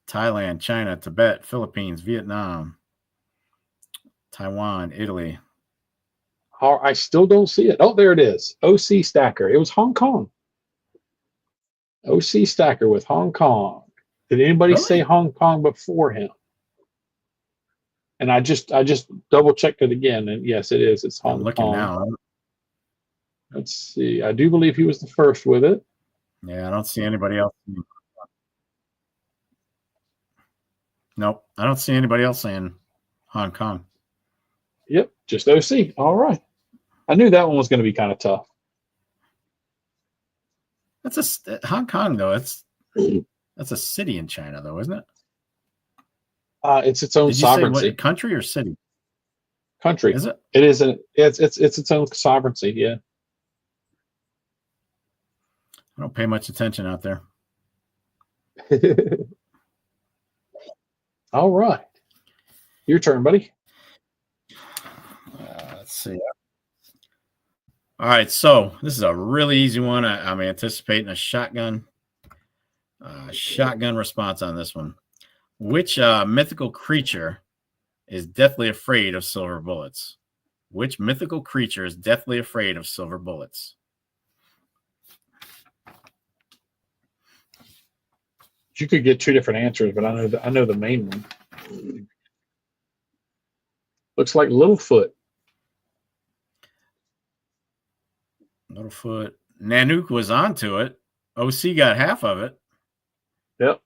Thailand, China, Tibet, Philippines, Vietnam, Taiwan, Italy. I still don't see it. Oh, there it is. OC Stacker. It was Hong Kong. OC Stacker with Hong Kong. Did anybody say Hong Kong before him? And I just double checked it again, and yes, it is. It's Hong Kong. I'm looking now. Let's see. I do believe he was the first with it. Yeah, I don't see anybody else. Nope, I don't see anybody else saying Hong Kong. Yep, just OC. All right. I knew that one was going to be kind of tough. That's Hong Kong, though. That's a city in China, though, isn't it? It's its own sovereignty. Say what, country or city? Country. Is it? It is. It's its own sovereignty. Yeah. I don't pay much attention out there. All right. Your turn, buddy. Let's see. All right, so this is a really easy one. I'm anticipating a shotgun response on this one. Which mythical creature is deathly afraid of silver bullets? Which mythical creature is deathly afraid of silver bullets? You could get two different answers, but I know the main one. Looks like Littlefoot. Littlefoot. Nanook was onto it. OC got half of it. Yep.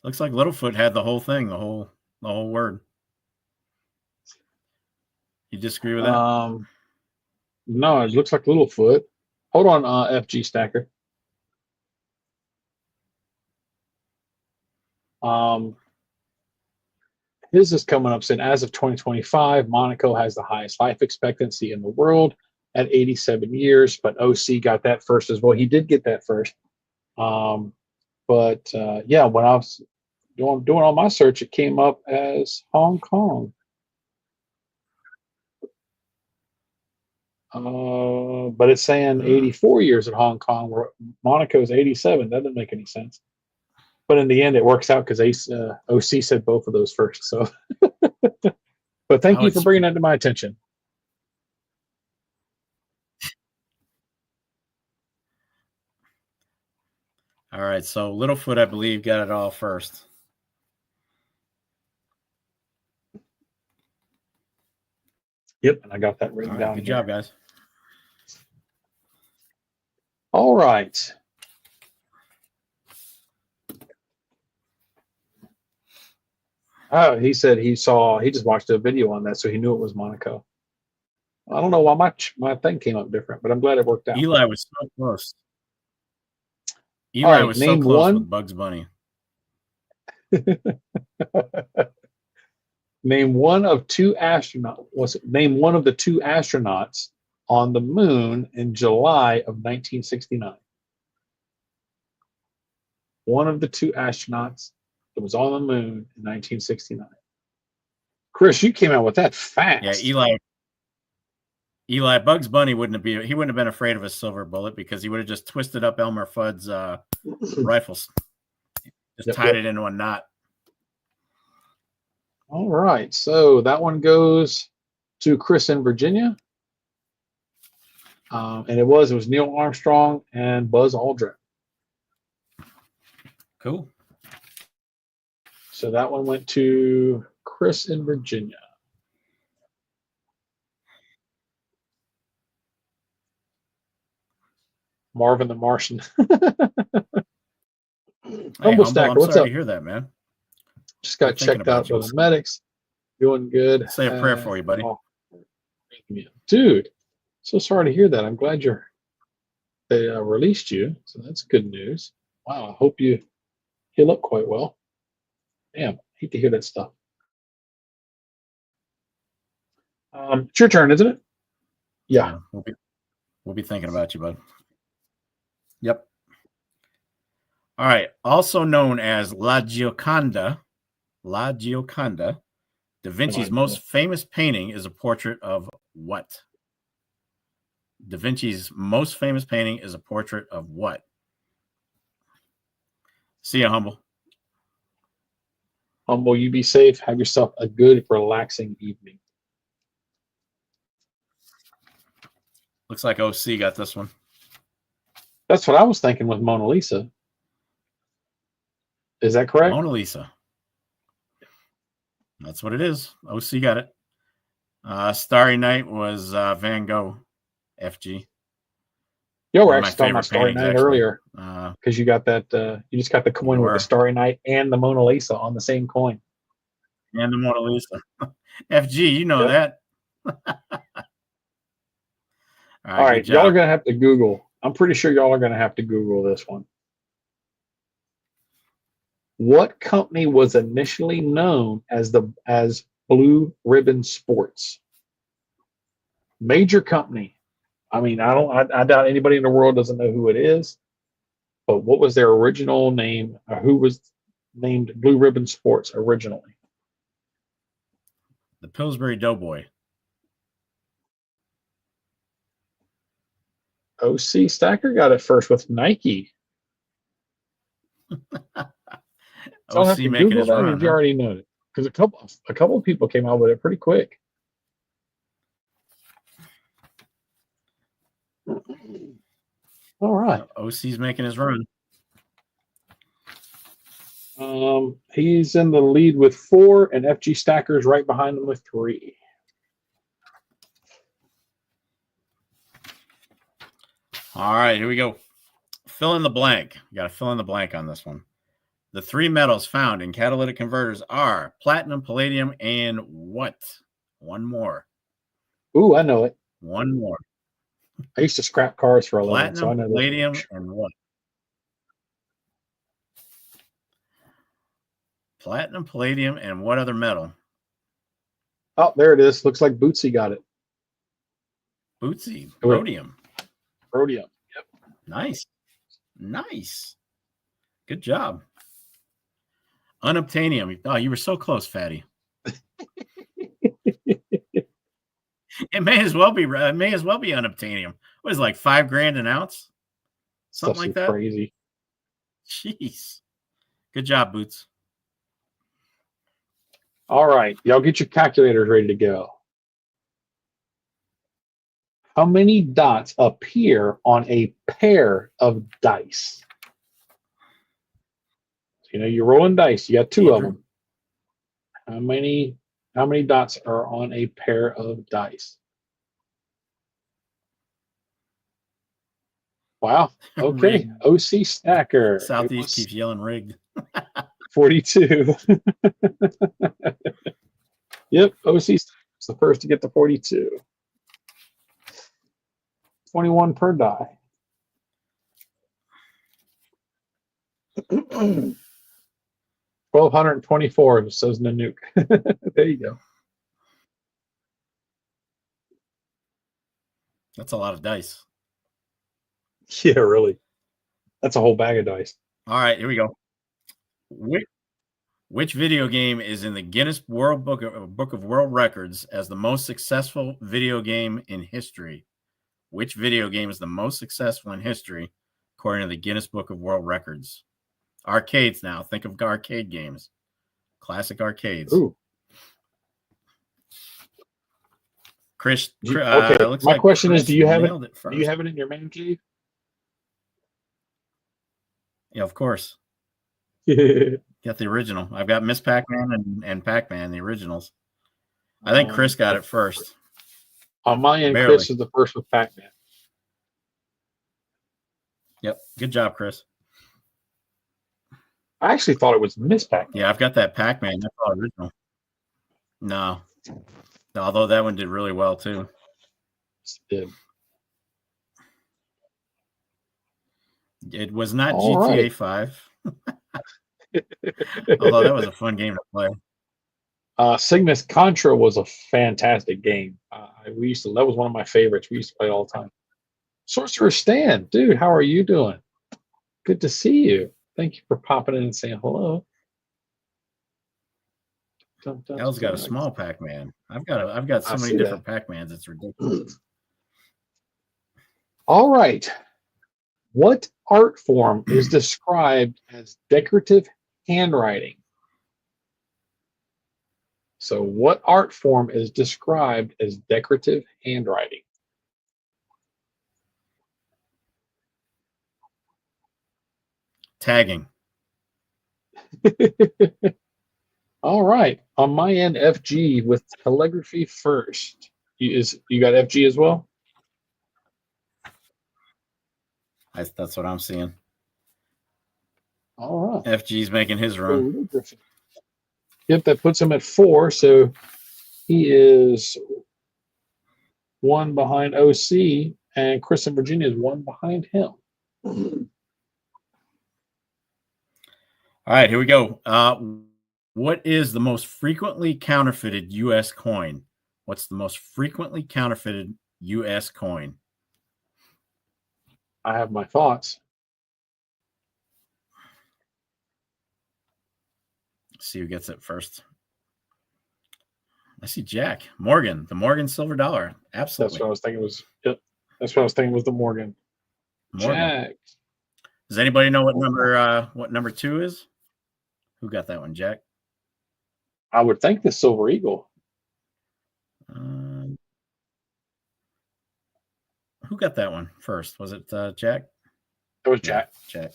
Looks like Littlefoot had the whole thing, the whole word. You disagree with that? No, it looks like Littlefoot. Hold on, FG Stacker. His is coming up saying, as of 2025, Monaco has the highest life expectancy in the world at 87 years, but OC got that first as well. He did get that first. But yeah, when I was doing all my search, it came up as Hong Kong. But it's saying 84 years at Hong Kong, where Monaco's 87. That doesn't make any sense. But in the end, it works out because OC said both of those first. So, but thank you for bringing that to my attention. All right, so Littlefoot, I believe, got it all first. Yep, and I got that written down. Good job, guys. All right. Oh, he said he just watched a video on that, so he knew it was Monaco. I don't know why my thing came up different, but I'm glad it worked out. Eli was so close. Eli was so close with Bugs Bunny. Name one of the two astronauts on the moon in July of 1969. One of the two astronauts that was on the moon in 1969. Chris, you came out with that fast. Yeah, Eli, Bugs Bunny wouldn't have been afraid of a silver bullet because he would have just twisted up Elmer Fudd's rifles. Just tied it into a knot. All right, so that one goes to Chris in Virginia. And it was Neil Armstrong and Buzz Aldrin. Cool. So that one went to Chris in Virginia. Marvin the Martian. Humble Stacker, what's up? To hear that, man. Just got checked out by the medics. Doing good. Say a prayer for you, buddy. Dude, so sorry to hear that. I'm glad they released you. So that's good news. Wow, I hope you heal up quite well. Damn, hate to hear that stuff. It's your turn, isn't it? Yeah. We'll be thinking about you, bud. Yep. All right. Also known as La Gioconda, Da Vinci's most famous painting is a portrait of what? Da Vinci's most famous painting is a portrait of what? See ya, Humble. Humble, you be safe. Have yourself a good, relaxing evening. Looks like OC got this one. That's what I was thinking with Mona Lisa. Is that correct? Mona Lisa. That's what it is. OC got it. Starry Night was Van Gogh, FG. You were actually talking about Starry Night earlier because you got that. You just got the coin with the Starry Night and the Mona Lisa on the same coin. And the Mona Lisa. FG, you know that. All right, y'all are going to have to Google. I'm pretty sure y'all are going to have to Google this one. What company was initially known as Blue Ribbon Sports? Major company. I mean, I doubt anybody in the world doesn't know who it is. But what was their original name? Or who was named Blue Ribbon Sports originally? The Pillsbury Doughboy. OC Stacker got it first with Nike. So I'll have to Google that, or you already know it? Because a couple of people came out with it pretty quick. All right. OC's making his run. He's in the lead with 4, and FG Stacker's right behind him with 3. All right, here we go. Fill in the blank. You got to fill in the blank on this one. The 3 metals found in catalytic converters are platinum, palladium, and what? One more. Ooh, I know it. One more. I used to scrap cars for a living. Platinum, so I know palladium, and what? Platinum, palladium, and what other metal? Oh, there it is. Looks like Bootsy got it. Bootsy. Rhodium. Rhodium. Yep. Nice. Nice. Good job. Unobtainium. Oh, you were so close, Fatty. It may as well be. It may as well be unobtainium. What is it, like $5,000 an ounce? Something like that. Crazy. Jeez. Good job, Boots. All right, y'all get your calculators ready to go. How many dots appear on a pair of dice? You know, you're rolling dice. You got two of them. How many dots are on a pair of dice? Wow. Okay. OC Stacker. Southeast keeps yelling rigged. 42. Yep. OC Stacker's the first to get the 42. 21 per die. 1,224, says Nanook. There you go. That's a lot of dice. Yeah, really. That's a whole bag of dice. All right, here we go. Which video game is in the Guinness World Book of World Records as the most successful video game in history? Which video game is the most successful in history, according to the Guinness Book of World Records? Arcades now. Think of arcade games. Classic arcades. Ooh. Chris, okay. Looks My like question Chris is, do you have it? First. Do you have it in your man cave? Yeah, of course. Yeah. Got the original. I've got Miss Pac-Man and Pac-Man, the originals. I think Chris got it first. On my end, Barely. Chris is the first with Pac-Man. Yep. Good job, Chris. I actually thought it was Miss Pac-Man. Yeah, I've got that Pac-Man. That's all original. No. Although that one did really well, too. It did. It was not All GTA right. 5. Although that was a fun game to play. Cygnus Contra was a fantastic game. That was one of my favorites. We used to play it all the time. Sorcerer Stan, dude, how are you doing? Good to see you. Thank you for popping in and saying hello. Al's got a small Pac-Man. I've got so many different Pac-Mans. It's ridiculous. All right. What art form is described as decorative handwriting? So what art form is described as decorative handwriting? Tagging. All right. On my end, FG with calligraphy first. You got FG as well? That's what I'm seeing. All right. FG's making his run. Yep, that puts him at 4. So he is 1 behind OC, and Chris and Virginia is 1 behind him. All right, here we go. What is the most frequently counterfeited U.S. coin? What's the most frequently counterfeited U.S. coin? I have my thoughts. Let's see who gets it first. I see Jack. Morgan, the Morgan silver dollar. Absolutely. That's what I was thinking was. Yep. That's what I was thinking was the Morgan. Jack. Does anybody know what number 2 is? Who got that one, Jack? I would think the Silver Eagle. Who got that one first? Was it Jack? It was Jack. Jack.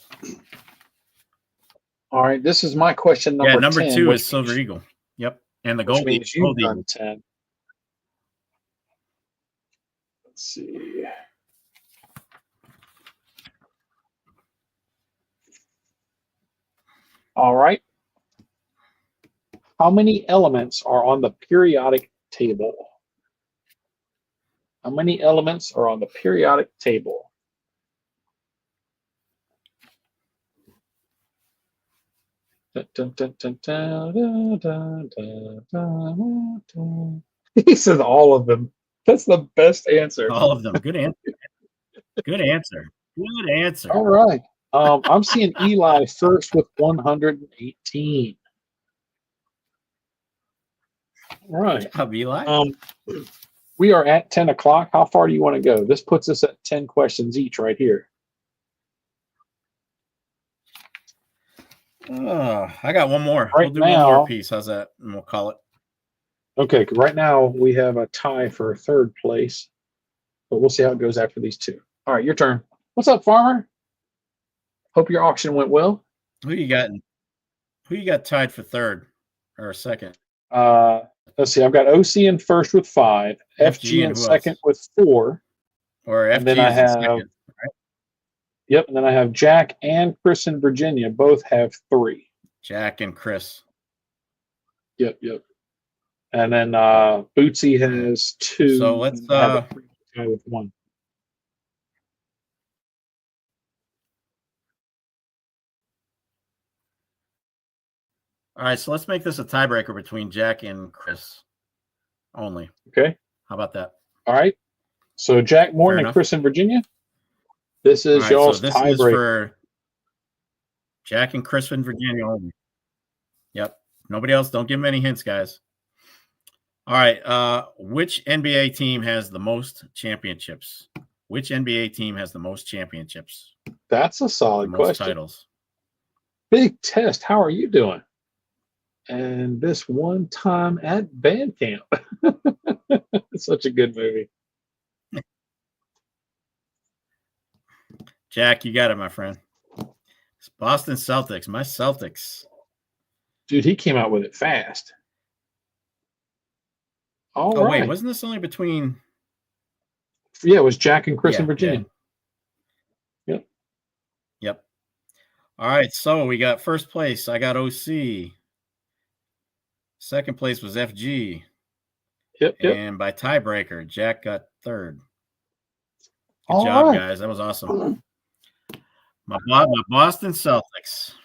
All right, this is my question number 10. Yeah, number 2 is Silver Eagle. Yep. And the gold Eagle. 10. Let's see. All right. How many elements are on the periodic table? How many elements are on the periodic table? He says all of them. That's the best answer. All of them. Good answer. Good answer. Good answer. All right. I'm seeing Eli first with 118. All right. Good job, Eli. We are at 10 o'clock. How far do you want to go? This puts us at 10 questions each right here. I got one more. Right We'll do now, one more piece. How's that? And we'll call it. Okay, right now we have a tie for third place, but we'll see how it goes after these two. All right, your turn. What's up, Farmer? Hope your auction went well. Who you got? Who you got tied for third or second? Let's see. I've got OC in first with 5, FG in and who second else? with 4, Or and then FG I is in have second. yep, and then I have Jack and Chris in Virginia. Both have 3. Jack and Chris. Yep. And then Bootsy has 2. So let's have a guy with 1. all right, so let's make this a tiebreaker between Jack and Chris only. Okay. How about that? All right. So Jack Morton and enough. Chris in Virginia. This is All right, y'all's so this is tiebreaker. for Jack and Chris in Virginia only. Yep. Nobody else. Don't give them any hints, guys. All right. Which NBA team has the most championships? Which NBA team has the most championships? That's a solid most question. titles. Big Test, how are you doing? And this one time at band camp. Such a good movie. Jack, you got it, my friend. It's Boston Celtics. My Celtics. Dude, he came out with it fast. All right. Wait, wasn't this only between? Yeah, it was Jack and Chris in Virginia. Yeah. Yep. All right, so we got first place. I got OC. Second place was FG. Yep. And by tiebreaker, Jack got third. Good All job, right. guys. That was awesome. My Boston Celtics.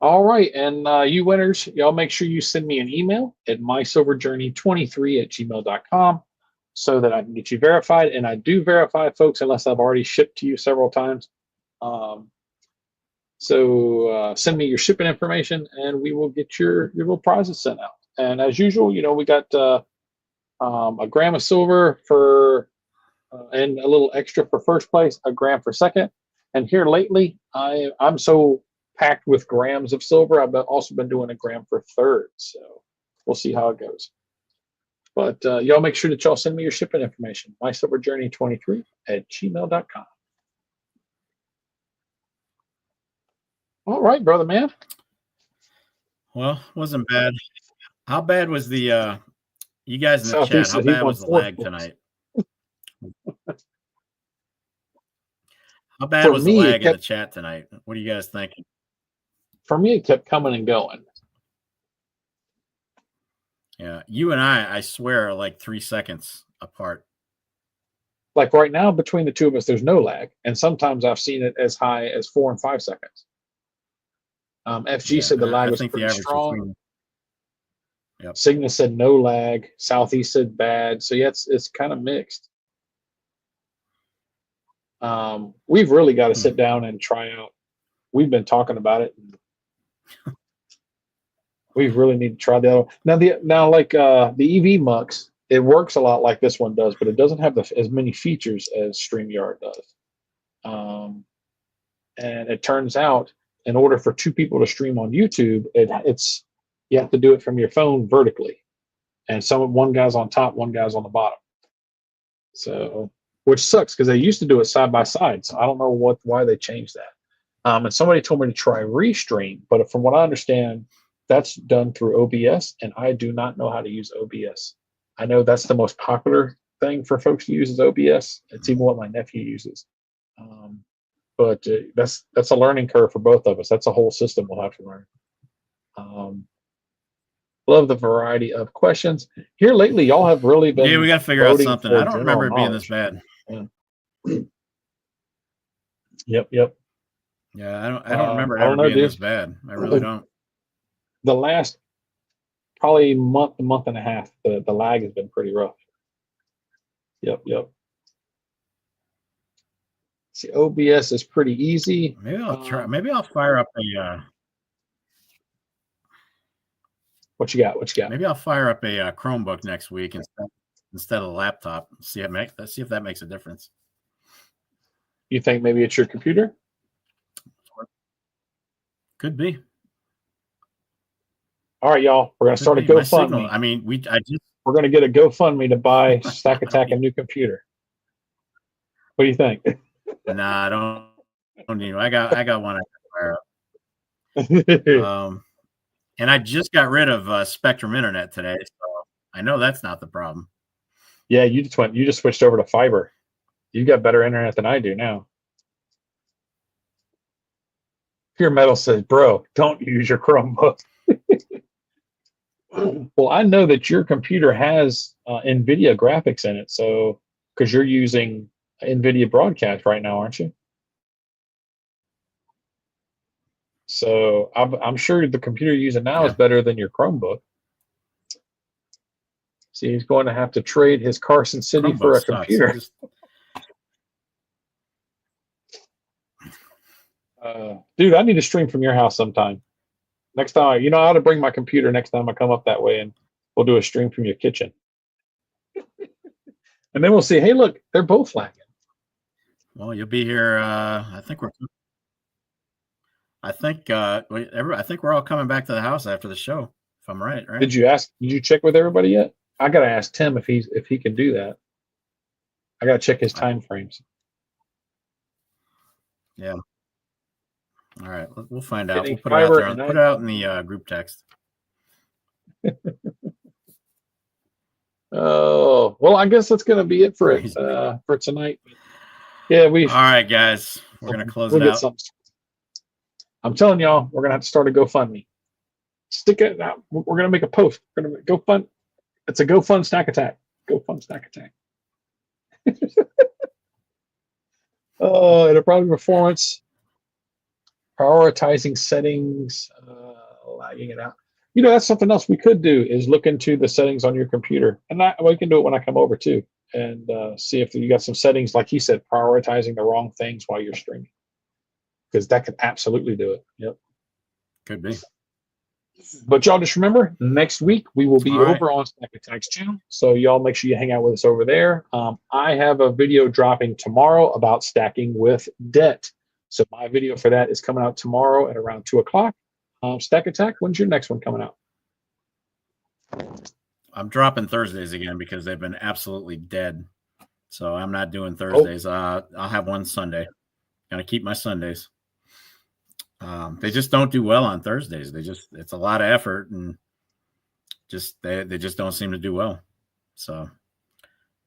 All right. And you winners, y'all make sure you send me an email at mysilverjourney23@gmail.com so that I can get you verified. And I do verify, folks, unless I've already shipped to you several times. So send me your shipping information and we will get your little prizes sent out. And as usual, we got a gram of silver for and a little extra for first place, a gram for second. And here lately, I'm so packed with grams of silver, I've also been doing a gram for third. So we'll see how it goes. But y'all make sure that y'all send me your shipping information, mysilverjourney23@gmail.com. All right, brother man. Well, wasn't bad. How bad was the you guys in the Southeast chat? How bad was the lag tonight? How bad was the lag in the chat tonight? What are you guys thinking? For me, it kept coming and going. Yeah, you and I swear, are like 3 seconds apart. Like right now, between the two of us, there's no lag. And sometimes I've seen it as high as 4 and 5 seconds. FG said the lag was pretty strong. Yep. Cygnus said no lag. Southeast said bad. So yeah, it's kind of mixed. We've really got to sit down and try out. We've been talking about it. We really need to try the other one. Now like the EV Mux, it works a lot like this one does, but it doesn't have as many features as StreamYard does. And it turns out, in order for 2 people to stream on YouTube, it's you have to do it from your phone vertically, and one guy's on top, one guy's on the bottom. So, which sucks because they used to do it side by side. So I don't know why they changed that. And somebody told me to try Restream, but from what I understand, that's done through OBS, and I do not know how to use OBS. I know that's the most popular thing for folks to use is OBS. It's even what my nephew uses. But that's a learning curve for both of us. That's a whole system we'll have to learn. Love the variety of questions. Here lately, y'all have really been. Yeah, we got to figure out something. I don't remember it being this bad. Yeah. Yep. Yeah, I don't remember it ever being this bad. I really don't. The last probably month and a half, the lag has been pretty rough. Yep. See, OBS is pretty easy. Maybe I'll try. Maybe I'll fire up a. What you got? What you got? Maybe I'll fire up a Chromebook next week instead of a laptop. Let's see if that makes a difference. You think maybe it's your computer? Could be. All right, y'all. We're gonna start a GoFundMe. I mean, we're gonna get a GoFundMe to buy Stack Attack a new computer. What do you think? Nah, I don't need. I got one I can fire up. And I just got rid of Spectrum Internet today, so I know that's not the problem. Yeah, you just switched over to fiber. You got better internet than I do now. Pure Metal says, bro, don't use your Chromebook. Well, I know that your computer has NVIDIA graphics in it, so because you're using NVIDIA Broadcast right now, aren't you? So I'm sure the computer you're using now is better than your Chromebook. See, he's going to have to trade his Carson City for a computer. Dude, I need to stream from your house sometime. Next time, I ought to bring my computer next time I come up that way, and we'll do a stream from your kitchen. And then we'll see, hey, look, they're both lagging. Well, you'll be here. I think we're all coming back to the house after the show, if I'm right. Did you check with everybody yet? I got to ask Tim if he can do that. I got to check his time frames. Yeah. All right, we'll find out. We'll put it out there. Put it out in the group text. Oh, well, I guess that's going to be it for tonight. Yeah, all right, guys. We're going to close it out. I'm telling y'all, we're going to have to start a GoFundMe. Stick it out. We're going to make a post. We're going to GoFund. It's a GoFund Stack Attack. GoFund Stack Attack. It'll probably performance. Prioritizing settings, lagging it out. That's something else we could do is look into the settings on your computer. And we can do it when I come over too. And see if you got some settings, like he said, prioritizing the wrong things while you're streaming. Because that could absolutely do it. Yep. Could be. But y'all just remember, next week we will be over on Stack Attack's channel. So y'all make sure you hang out with us over there. I have a video dropping tomorrow about stacking with debt. So my video for that is coming out tomorrow at around 2 o'clock. Stack Attack, when's your next one coming out? I'm dropping Thursdays again because they've been absolutely dead. So I'm not doing Thursdays. I'll have one Sunday. Gonna keep my Sundays. They just don't do well on Thursdays. It's a lot of effort and they just don't seem to do well. So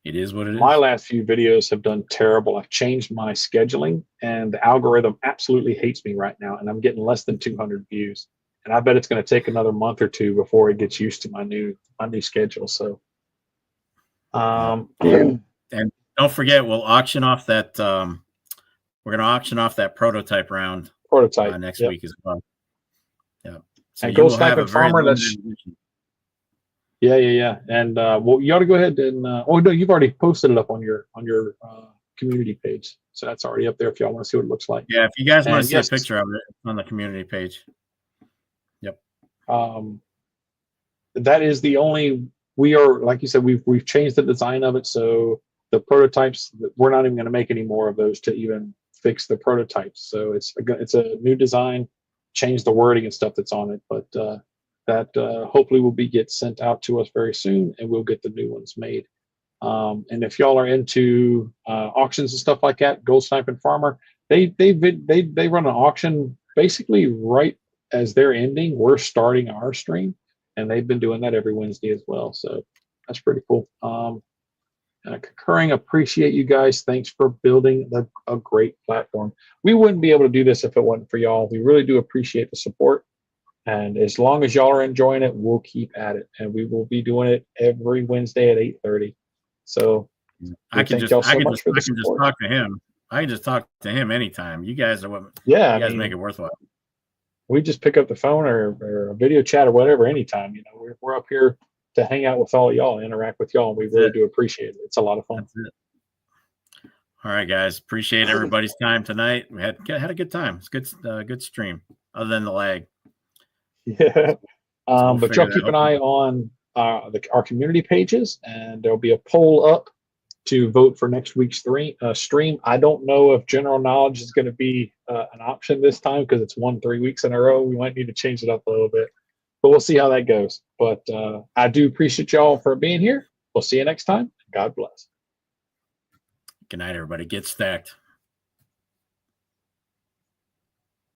it is what it is. My last few videos have done terrible. I've changed my scheduling, and the algorithm absolutely hates me right now, and I'm getting less than 200 views. And I bet it's going to take another month or two before it gets used to my new schedule. So, and don't forget, we'll auction off that. We're going to auction off that prototype round next week as well. Yeah. So and Gold Sniper Farmer. Yeah. And you ought to go ahead and no, you've already posted it up on your community page, so that's already up there if y'all want to see what it looks like. Yeah, if you guys want to see a picture of it, it's on the community page. Yep. That is the only. We are, like you said, we've changed the design of it, so the prototypes, we're not even going to make any more of those to even fix the prototypes. So it's a new design, change the wording and stuff that's on it, but that hopefully will get sent out to us very soon, and we'll get the new ones made. And if y'all are into auctions and stuff like that, Gold Sniper Farmer, they run an auction basically right as they're ending. We're starting our stream, and they've been doing that every Wednesday as well. So that's pretty cool. Concurring, appreciate you guys. Thanks for building a great platform. We wouldn't be able to do this if it wasn't for y'all. We really do appreciate the support. And as long as y'all are enjoying it, we'll keep at it. And we will be doing it every Wednesday at 8:30. So I can just talk to him. I can just talk to him anytime. You guys are what you guys make it worthwhile. We just pick up the phone or a video chat or whatever anytime. We're up here to hang out with all y'all, interact with y'all, and we really do appreciate it. It's a lot of fun. All right, guys. Appreciate everybody's time tonight. We had a good time. It's good stream, other than the lag. Yeah. we'll But figure y'all that keep out. an eye on our community pages, and there'll be a poll up to vote for next week's stream. I don't know if general knowledge is going to be an option this time because it's won 3 weeks in a row. We might need to change it up a little bit, but we'll see how that goes. But I do appreciate y'all for being here. We'll see you next time. God bless. Good night, everybody. Get stacked.